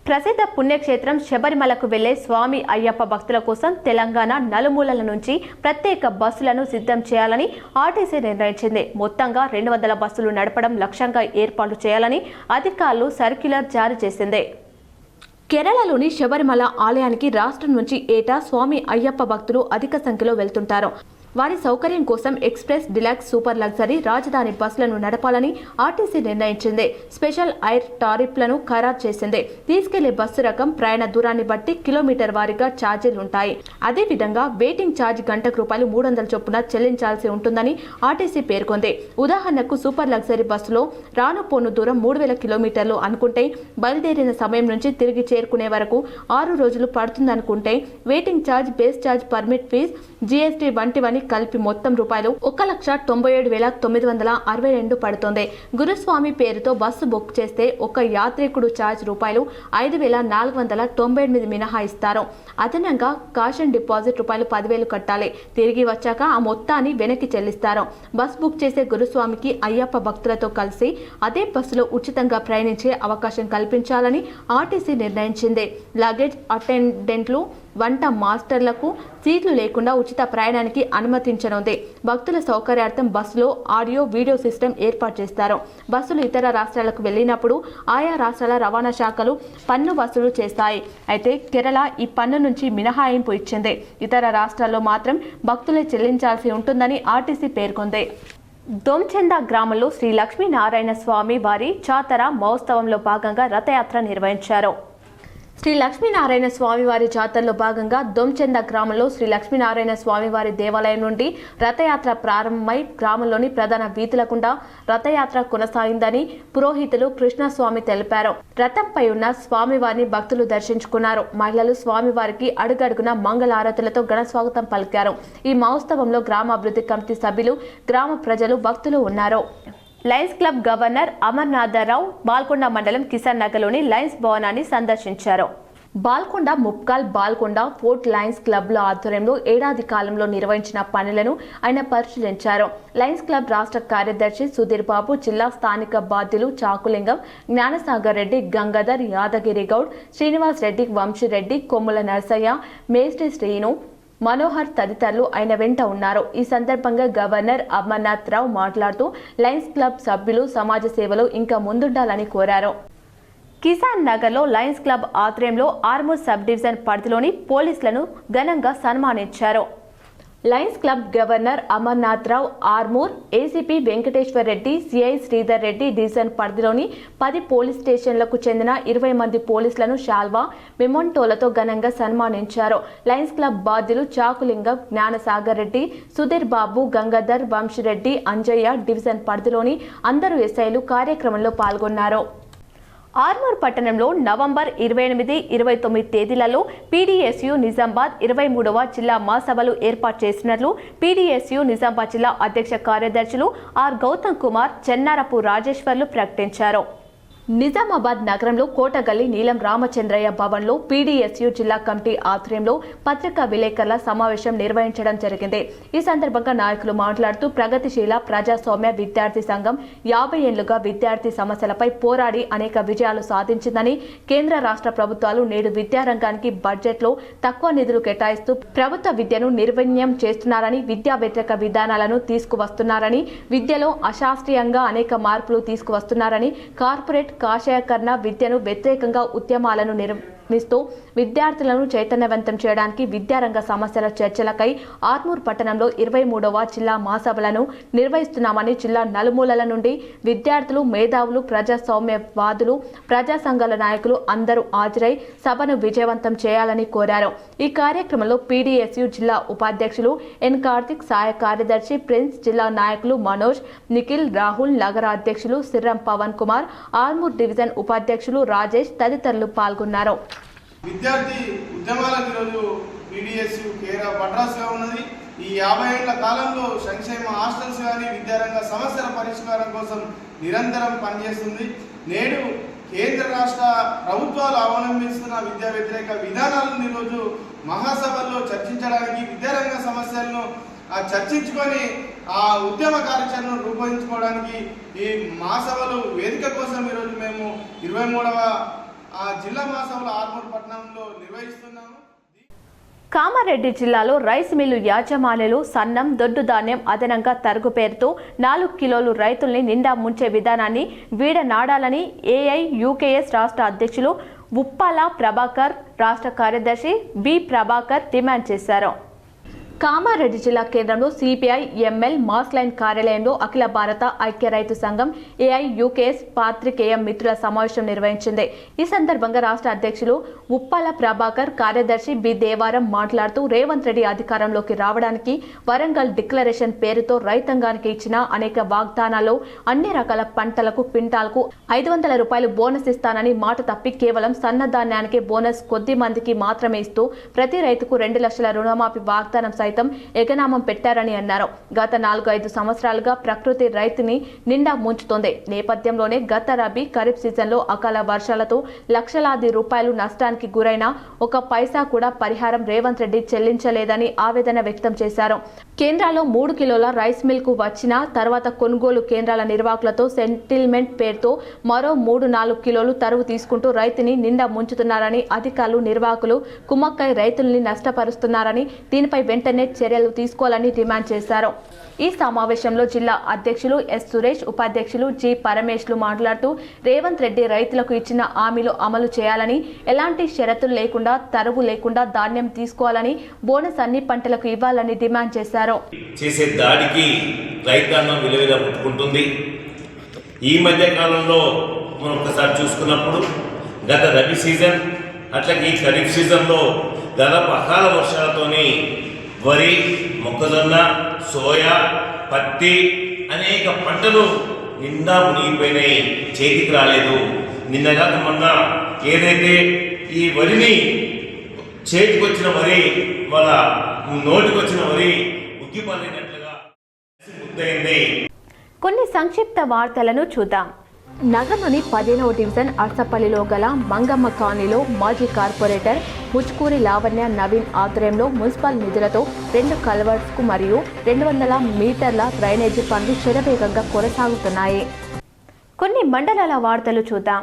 ప్రసిద్ధ పుణ్యక్షేత్రం శబరిమలకు వెళ్లే స్వామి అయ్యప్ప భక్తుల కోసం తెలంగాణ నలుమూలల నుంచి ప్రత్యేక బస్సులను సిద్ధం చేయాలని ఆర్టీసీ నిర్ణయించింది. మొత్తంగా 200 బస్సులు నడపడం లక్ష్యంగా ఏర్పాటు చేయాలని అధికారులు సర్క్యులర్ జారీ చేసింది. కేరళలోని శబరిమల ఆలయానికి రాష్ట్రం నుంచి ఏటా స్వామి అయ్యప్ప భక్తులు అధిక సంఖ్యలో వెళ్తుంటారు. వారి సౌకర్యం కోసం ఎక్స్ప్రెస్, డిలక్స్, సూపర్ లగ్జరీ, రాజధాని బస్సులను నడపాలని ఆర్టీసీ నిర్ణయించింది. స్పెషల్ ఎయిర్ టారిఫ్లను ఖరారు చేసింది. తీసుకెళ్లే బస్సు రకం, ప్రయాణ దూరాన్ని బట్టి కిలోమీటర్ వారీగా ఛార్జీలు ఉంటాయి. అదేవిధంగా వెయిటింగ్ ఛార్జ్ గంటకు ₹300 చొప్పున చెల్లించాల్సి ఉంటుందని ఆర్టీసీ పేర్కొంది. ఉదాహరణకు సూపర్ లగ్జరీ బస్సులో రాను పోను దూరం 3000 కిలోమీటర్లు అనుకుంటే బయలుదేరిన సమయం నుంచి తిరిగి చేరుకునే వరకు 6 రోజులు పడుతుందనుకుంటే waiting charge, base charge, permit fee, GST వంటివన్నీ కలిపి మొత్తం ₹1,97,962 పడుతోంది. గురుస్వామి పేరుతో బస్సు బుక్ చేస్తే ఒక యాత్రికుడు ఛార్జ్ ₹5,498 మినహాయిస్తారు. అదనంగా కాషన్ డిపాజిట్ ₹10,000 కట్టాలి. తిరిగి వచ్చాక ఆ మొత్తాన్ని వెనక్కి చెల్లిస్తారు. బస్ బుక్ చేసే గురుస్వామికి అయ్యప్ప భక్తులతో కలిసి అదే బస్సులో ఉచితంగా ప్రయాణించే అవకాశం కల్పించాలని ఆర్టీసీ నిర్ణయించింది. లగేజ్ అటెండెంట్లు, వంట మాస్టర్లకు సీట్లు లేకుండా ఉచిత ప్రయాణానికి అనుమతించనుంది. భక్తుల సౌకర్యార్థం బస్సులో ఆడియో, వీడియో సిస్టమ్ ఏర్పాటు చేస్తారు. బస్సులు ఇతర రాష్ట్రాలకు వెళ్లినప్పుడు ఆయా రాష్ట్రాల రవాణా శాఖలు పన్ను వసూలు చేస్తాయి. అయితే కేరళ ఈ పన్ను నుంచి మినహాయింపు ఇచ్చింది. ఇతర రాష్ట్రాల్లో మాత్రం భక్తులే చెల్లించాల్సి ఉంటుందని ఆర్టీసీ పేర్కొంది. దొంచెంద గ్రామంలో శ్రీ లక్ష్మీనారాయణ స్వామి వారి జాతర మహోత్సవంలో భాగంగా రథయాత్ర నిర్వహించారు. శ్రీ లక్ష్మీనారాయణ స్వామివారి జాతరలో భాగంగా దొంచెంద గ్రామంలో శ్రీ లక్ష్మీనారాయణ స్వామివారి దేవాలయం నుండి రథయాత్ర ప్రారంభమై గ్రామంలోని ప్రధాన వీధుల గుండా రథయాత్ర కొనసాగిందని పురోహితులు కృష్ణస్వామి తెలిపారు. రథంపై ఉన్న స్వామివారిని భక్తులు దర్శించుకున్నారు. మహిళలు స్వామివారికి అడుగడుగున మంగళారతులతో ఘన స్వాగతం పలికారు. ఈ మహోత్సవంలో గ్రామాభివృద్ధి కమిటీ సభ్యులు, గ్రామ ప్రజలు, భక్తులు ఉన్నారు. లయన్స్ క్లబ్ గవర్నర్ అమర్నాథరావు బాల్కొండ మండలం కిసాన్ నగర్లోని లయన్స్ భవనాన్ని సందర్శించారు. బాల్కొండ ముప్కాల్ బాల్కొండ ఫోర్ట్ లయన్స్ క్లబ్ల ఆధ్వర్యంలో ఏడాది కాలంలో నిర్వహించిన పనులను ఆయన పరిశీలించారు. లయన్స్ క్లబ్ రాష్ట్ర కార్యదర్శి సుధీర్ బాబు, జిల్లా స్థానిక బాధ్యులు చాకులింగం, జ్ఞానసాగర్ రెడ్డి, గంగాధర్, యాదగిరి గౌడ్, శ్రీనివాస్ రెడ్డి, వంశీరెడ్డి, కొమ్ముల నరసయ్య, మేస్టి శ్రీను, మనోహర్ తదితరులు ఆయన వెంట ఉన్నారు. ఈ సందర్భంగా గవర్నర్ అమర్నాథ్ రావు మాట్లాడుతూ లయన్స్ క్లబ్ సభ్యులు సమాజ సేవలో ఇంకా ముందుండాలని కోరారు. కిసాన్ నగర్లో లయన్స్ క్లబ్ ఆధ్వర్యంలో ఆర్మూర్ సబ్ డివిజన్ పరిధిలోని పోలీసులను ఘనంగా సన్మానించారు. Lions club governor Amarnath Rao, Armoor ACP Venkateshwar Reddy, CI Sridhar Reddy division పరిధిలోని 10 పోలీస్ స్టేషన్లకు చెందిన 20 మంది పోలీసులను శాల్వా, మెమోంటోలతో ఘనంగా సన్మానించారు. లయన్స్ క్లబ్ బాధ్యులు చాకులింగం, జ్ఞానసాగర్ రెడ్డి, సుధీర్ బాబు, గంగాధర్, వంశీరెడ్డి, అంజయ్య డివిజన్ పరిధిలోని అందరూ ఎస్ఐలు కార్యక్రమంలో పాల్గొన్నారు. ఆర్మూర్ పట్టణంలో నవంబర్ 28, 29 తేదీలలో పీడీఎస్యు నిజామాబాద్ 23వ జిల్లా మహాసభలు ఏర్పాటు చేసినట్లు పీడీఎస్యు నిజామాబాద్ జిల్లా అధ్యక్ష కార్యదర్శులు ఆర్ గౌతమ్ కుమార్, చెన్నారపు రాజేశ్వర్లు ప్రకటించారు. నిజామాబాద్ నగరంలో కోటగల్లి నీలం రామచంద్రయ్య భవన్లో పీడీఎస్యు జిల్లా కమిటీ ఆధ్వర్యంలో పత్రికా విలేకరుల సమావేశం నిర్వహించడం జరిగింది. ఈ సందర్భంగా నాయకులు మాట్లాడుతూ ప్రగతిశీల ప్రజాస్వామ్య విద్యార్థి సంఘం 50 ఏళ్లుగా విద్యార్థి సమస్యలపై పోరాడి అనేక విజయాలు సాధించిందని, కేంద్ర రాష్ట్ర ప్రభుత్వాలు నేడు విద్యారంగానికి బడ్జెట్లో తక్కువ నిధులు కేటాయిస్తూ ప్రభుత్వ విద్యను నిర్వీర్యం చేస్తున్నారని, విద్యా వ్యతిరేక విధానాలను తీసుకువస్తున్నారని, విద్యలో అశాస్త్రీయంగా అనేక మార్పులు తీసుకువస్తున్నారని, కార్పొరేట్ కాషాయకరణ విద్యను వ్యతిరేకంగా ఉద్యమాలను నిర్మిస్తూ విద్యార్థులను చైతన్యవంతం చేయడానికి విద్యారంగ సమస్యల చర్చలకై ఆర్మూర్ పట్టణంలో 23వ జిల్లా మహాసభలను నిర్వహిస్తున్నామని, జిల్లా నలుమూలల నుండి విద్యార్థులు, మేధావులు, ప్రజాస్వామ్యవాదులు, ప్రజా సంఘాల నాయకులు అందరూ హాజరై సభను విజయవంతం చేయాలని కోరారు. ఈ కార్యక్రమంలో పీడీఎస్యు జిల్లా ఉపాధ్యక్షులు ఎన్ కార్తిక్, సహాయ కార్యదర్శి ప్రిన్స్, జిల్లా నాయకులు మనోజ్, నిఖిల్, రాహుల్, నగర అధ్యక్షులు సిర్రం పవన్ కుమార్, ఆర్మూర్ డివిజన్ ఉపాధ్యక్షులు రాజేష్ తదితరులు పాల్గొన్నారు. విద్యార్థి ఉద్యమాలకు ఈరోజు పీడీఎస్యు కేర్ ఆఫ్ అడ్రస్గా ఉన్నది. ఈ 50 ఏళ్ల కాలంలో సంక్షేమ హాస్టల్స్ కానీ విద్యారంగ సమస్యల పరిష్కారం కోసం నిరంతరం పనిచేస్తుంది. నేడు కేంద్ర రాష్ట్ర ప్రభుత్వాలు అవలంబిస్తున్న విద్యా వ్యతిరేక విధానాలను ఈరోజు మహాసభల్లో చర్చించడానికి, విద్యారంగ సమస్యలను చర్చించుకొని ఆ ఉద్యమ కార్యాచరణను రూపొందించుకోవడానికి ఈ మహాసభలు వేదిక కోసం ఈరోజు మేము 23వ జిల్లా మహాసభలు ఆర్మూర్ పట్టణంలో నిర్వహిస్తున్నాము. కామారెడ్డి జిల్లాలో రైస్ మిల్లు యాజమాన్యులు సన్నం, దొడ్డు ధాన్యం అదనంగా తరుగు పేరుతో 4 కిలోలు రైతుల్ని నిండా ముంచే విధానాన్ని వీడనాడాలని ఏఐయుకేఎస్ రాష్ట్ర అధ్యక్షులు ఉప్పాల ప్రభాకర్, రాష్ట్ర కార్యదర్శి బి ప్రభాకర్ డిమాండ్ చేశారు. కామారెడ్డి జిల్లా కేంద్రంలో సిపిఐ ఎంఎల్ మాస్ లైన్ కార్యాలయంలో అఖిల భారత ఐక్య రైతు సంఘం ఏఐయుకేఎస్ పాత్రికేయ మిత్రుల సమావేశం నిర్వహించింది. ఈ సందర్భంగా రాష్ట్ర అధ్యక్షులు ఉప్పాల ప్రభాకర్, కార్యదర్శి బి దేవారం మాట్లాడుతూ రేవంత్ రెడ్డి అధికారంలోకి రావడానికి వరంగల్ డిక్లరేషన్ పేరుతో రైతాంగానికి ఇచ్చిన అనేక వాగ్దానాల్లో అన్ని రకాల పంటలకు క్వింటాల్కు 500 రూపాయలు బోనస్ ఇస్తానని మాట తప్పి కేవలం సన్నధాన్యానికి బోనస్ కొద్ది మందికి మాత్రమే ఇస్తూ ప్రతి రైతుకు 2 లక్షల రుణమాఫీ వాగ్దానం ఎగనామం పెట్టారని అన్నారు. గత 4-5 సంవత్సరాలుగా ప్రకృతి రైతుని నిండా ముంచుతోంది. నేపథ్యంలోనే గత రబీ, ఖరీఫ్ సీజన్లో అకాల వర్షాలతో లక్షలాది రూపాయలు నష్టానికి గురైన 1 పైసా కూడా పరిహారం రేవంత్ రెడ్డి చెల్లించలేదని ఆవేదన వ్యక్తం చేశారు. కేంద్రాల్లో 3 కిలోల రైస్ మిల్ కు వచ్చిన తర్వాత కొనుగోలు కేంద్రాల నిర్వాహకులతో సెటిల్మెంట్ పేరుతో మరో 3-4 కిలోలు తరువు తీసుకుంటూ రైతుని నిండా ముంచుతున్నారని, అధికారులు, నిర్వాహకులు కుమ్మక్కై రైతుల్ని నష్టపరుస్తున్నారని, దీనిపై వెంటనే చర్యలు తీసుకోవాలని డిమాండ్ చేశారు. ఈ సమావేశంలో జిల్లా అధ్యక్షులు ఎస్ సురేష్, ఉపాధ్యక్షులు జి పరమేశ్లు మాట్లాడుతూ రేవంత్ రెడ్డి రైతులకు ఇచ్చిన హామీలు అమలు చేయాలని, ఎలాంటి షరతులు లేకుండా, తరువు లేకుండా ధాన్యం తీసుకోవాలని, బోనస్ అన్ని పంటలకు ఇవ్వాలని డిమాండ్ చేశారు. చేసే దాడికి రైతాంగం విలువగా పుట్టుకుంటుంది. ఈ మధ్య కాలంలో మనం ఒకసారి చూసుకున్నప్పుడు గత రబీ సీజన్ అట్లాగే ఈ ఖరీఫ్ సీజన్లో దాదాపు అకాల వర్షాలతోని వరి, మొక్కజొన్న, సోయా, పత్తి అనేక పంటలు నిండా మునిగిపోయినాయి, చేతికి రాలేదు. నిన్నగా మొన్న ఏదైతే ఈ వరిని చేతికి వచ్చిన వరి వాళ్ళ నోటికి వచ్చిన వరి ఉగ్గిపల్లినట్లుగా ముద్దయింది. కొన్ని సంక్షిప్త వార్తలను చూద్దాం. నగరంలోని 10వ డివిజన్ అర్సపల్లిలో గల మంగమ్మ కాలనీలో మాజీ కార్పొరేటర్ ముచ్కూరి లావణ్య నవీన్ ఆధ్వర్యంలో మున్సిపల్ నిధులతో 2 కల్వర్ట్స్కు మరియు 200 మీటర్ల డ్రైనేజీ పనులు శరవేగంగా కొనసాగుతున్నాయి. కొన్ని మండలాల వార్తలు చూద్దాం.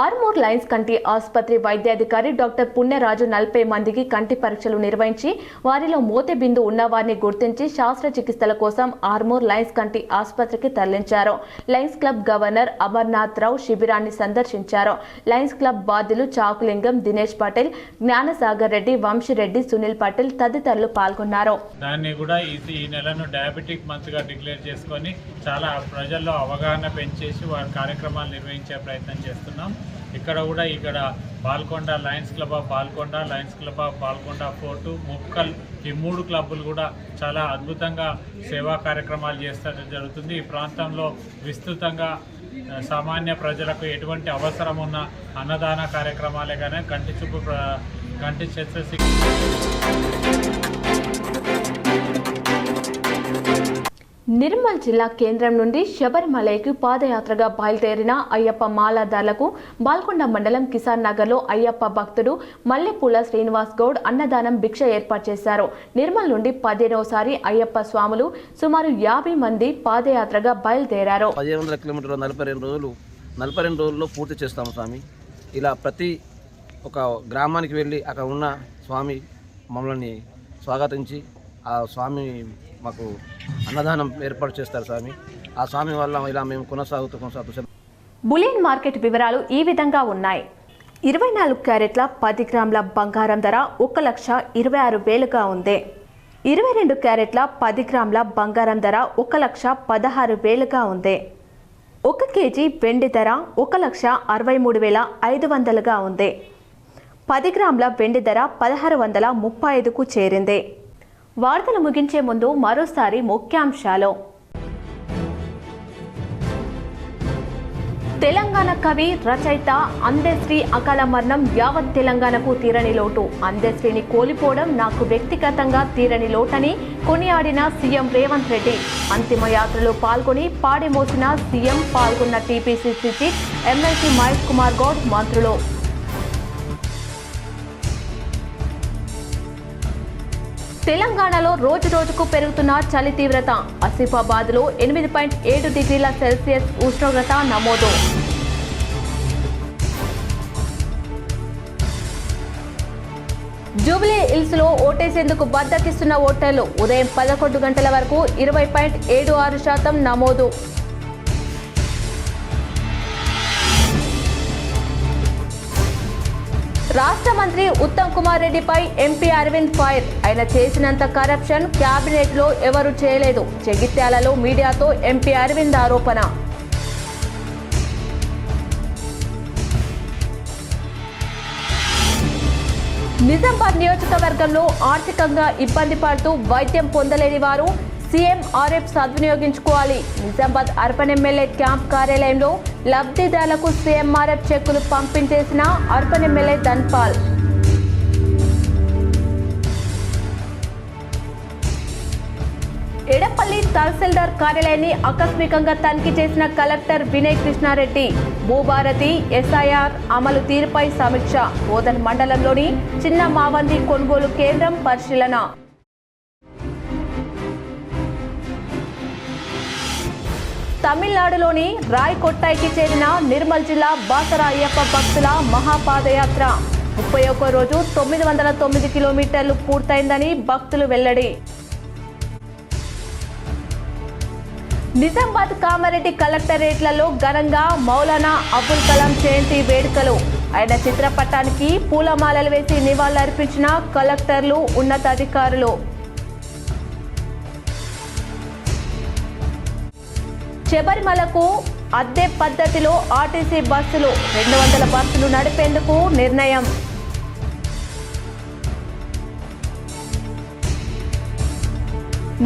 ఆర్మూర్ లయన్స్ కంటి ఆసుపత్రి వైద్యాధికారి డాక్టర్ పుణ్యరాజు 40 మందికి కంటి పరీక్షలు నిర్వహించి వారిలో మోతెబిందు ఉన్నవారిని గుర్తించి శస్త్రచికిత్సల కోసం ఆర్మూర్ లయన్స్ కంటి ఆసుపత్రికి తరలించారు. లయన్స్ క్లబ్ గవర్నర్ అమర్నాథ్ రావు శిబిరాన్ని సందర్శించారు. లయన్స్ క్లబ్ బాధ్యులు చాకులింగం, దినేష్ పటేల్, జ్ఞానసాగర్ రెడ్డి, వంశీరెడ్డి, సునీల్ పటేల్ తదితరులు పాల్గొన్నారు. దాన్ని కూడా ఈ నెలను డయాబెటిక్ మంత్ గా డిక్లేర్ చేసుకొని చాలా ప్రజల్లో అవగాహన పెంచేసి వారి కార్యక్రమాలు నిర్వహించే ప్రయత్నం చేస్తున్నాం. ఇక్కడ Palkonda Lions club of Palkonda, Lions club of Palkonda fort, ముక్కల్ ఈ 3 క్లబ్బులు కూడా చాలా అద్భుతంగా సేవా కార్యక్రమాలు చేస్తూ జరుగుతుంది. ఈ ప్రాంతంలో విస్తృతంగా సామాన్య ప్రజలకు ఎటువంటి అవసరం ఉన్న అన్నదాన కార్యక్రమాలే కానీ కంటి శస్త్రచికిత్స. నిర్మల్ జిల్లా కేంద్రం నుండి శబరిమలైకి పాదయాత్రగా బయలుదేరిన అయ్యప్ప మాలాదారులకు బాల్కొండ మండలం కిసాన్ నగర్లో అయ్యప్ప భక్తుడు మల్లెపూల శ్రీనివాస్ గౌడ్ అన్నదానం భిక్ష ఏర్పాటు చేశారు. నిర్మల్ నుండి 15వసారి అయ్యప్ప స్వాములు సుమారు 50 మంది పాదయాత్రగా బయలుదేరారు. 1500 కిలోమీటర్లు 42 రోజుల్లో పూర్తి చేస్తాము స్వామి. ఇలా ప్రతి ఒక గ్రామానికి వెళ్ళి అక్కడ ఉన్న స్వామి మమ్మల్ని స్వాగతించి ఆ స్వామి మాకు అన్నదానం ఏర్పాటు చేస్తారు స్వామి. ఆ స్వామి వల్ల ఇలా మేము కొనసాగుతూ. బులియన్ మార్కెట్ వివరాలు ఈ విధంగా ఉన్నాయి. 24 క్యారెట్ల 10 గ్రాముల బంగారం ధర 1,26,000గా ఉంది. 22 క్యారెట్ల 10 గ్రాముల బంగారం ధర 1,16,000గా ఉంది. 1 కేజీ వెండి ధర 1,63,500గా ఉంది. 10 గ్రాముల వెండి ధర 1,635కు చేరింది. వార్తలు ముగించే ముందు మరోసారి ముఖ్యాంశాలు. తెలంగాణ కవి రచయిత అందశ్రీ అకాల మరణం యావత్ తెలంగాణకు తీరని లోటు. అందశ్రీని కోల్పోవడం నాకు వ్యక్తిగతంగా తీరని లోటని కొనియాడిన సీఎం రేవంత్ రెడ్డి. అంతిమ యాత్రలో పాల్గొని పాడి మోసిన సీఎం, పాల్గొన్న TPCC chief MLC Mahesh Kumar Goud, మంత్రులు. తెలంగాణలో రోజురోజుకు పెరుగుతున్న చలి తీవ్రత. ఆసిఫాబాద్లో 8.7 డిగ్రీల సెల్సియస్ ఉష్ణోగ్రత నమోదు. జూబ్లీ హిల్స్లో ఓటేసేందుకు బద్దకిస్తున్న ఓటర్లు. ఉదయం 11 గంటల వరకు 20.76% నమోదు. రాష్ట్ర మంత్రి ఉత్తమ్ కుమార్ రెడ్డిపై ఎంపీ అరవింద్ ఫైర్. ఆయన చేసినంత కరప్షన్ క్యాబినెట్ లో ఎవరు చేయలేదు. జగిత్యాలలో మీడియాతో ఎంపీ అరవింద్ ఆరోపణ. నిజామాబాద్ నియోజకవర్గంలో ఆర్థికంగా ఇబ్బంది పడుతూ వైద్యం పొందలేని వారు సీఎంఆర్ఎఫ్ సద్వినియోగించుకోవాలి. నిజామాబాద్ అర్బన్ ఎమ్మెల్యే క్యాంప్ కార్యాలయంలో లబ్ధిదారులకు సీఎంఆర్ఎఫ్ చెక్కులు పంపించేసిన అర్బన్ ఎమ్మెల్యే ధన్పాల్. ఎడపల్లి తహసీల్దార్ కార్యాలయాన్ని ఆకస్మికంగా తనిఖీ చేసిన కలెక్టర్ వినయ్ కృష్ణారెడ్డి. భూభారతి ఎస్ఐఆర్ అమలు తీరుపై సమీక్ష. బోధన్ మండలంలోని చిన్న మావంది కొనుగోలు కేంద్రం పరిశీలన. తమిళనాడులోని రాయ్కొట్టాయికి చేరిన నిర్మల్ జిల్లా బాసర అయ్యప్ప భక్తుల మహాపాదయాత్ర. 31 రోజు 909 కిలోమీటర్లు పూర్తయిందని భక్తులు వెల్లడి. నిజామాబాద్ కామారెడ్డి కలెక్టరేట్లలో ఘనంగా మౌలానా అబుల్ కలాం జయంతి వేడుకలు. ఆయన చిత్రపటానికి పూలమాలలు వేసి నివాళులర్పించిన కలెక్టర్లు, ఉన్నతాధికారులు. శబరిమలకు అద్దె పద్ధతిలో ఆర్టీసీ బస్సులు 200 బస్సులు నడిపేందుకు నిర్ణయం.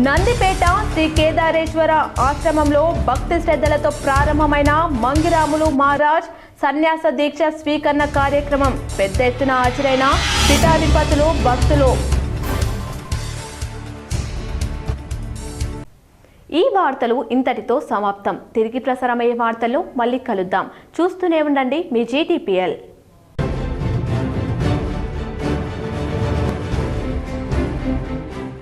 నందిపేట శ్రీ కేదారేశ్వర ఆశ్రమంలో భక్తి శ్రద్ధలతో ప్రారంభమైన మంగిరాములు మహారాజ్ సన్యాస దీక్ష స్వీకరణ కార్యక్రమం. పెద్ద ఎత్తున హాజరైన పీఠాధిపతులు, భక్తులు. ఈ వార్తలు ఇంతటితో సమాప్తం. తిరిగి ప్రసారమయ్యే వార్తల్లో మళ్ళీ కలుద్దాం. చూస్తూనే ఉండండి మీ GTPL.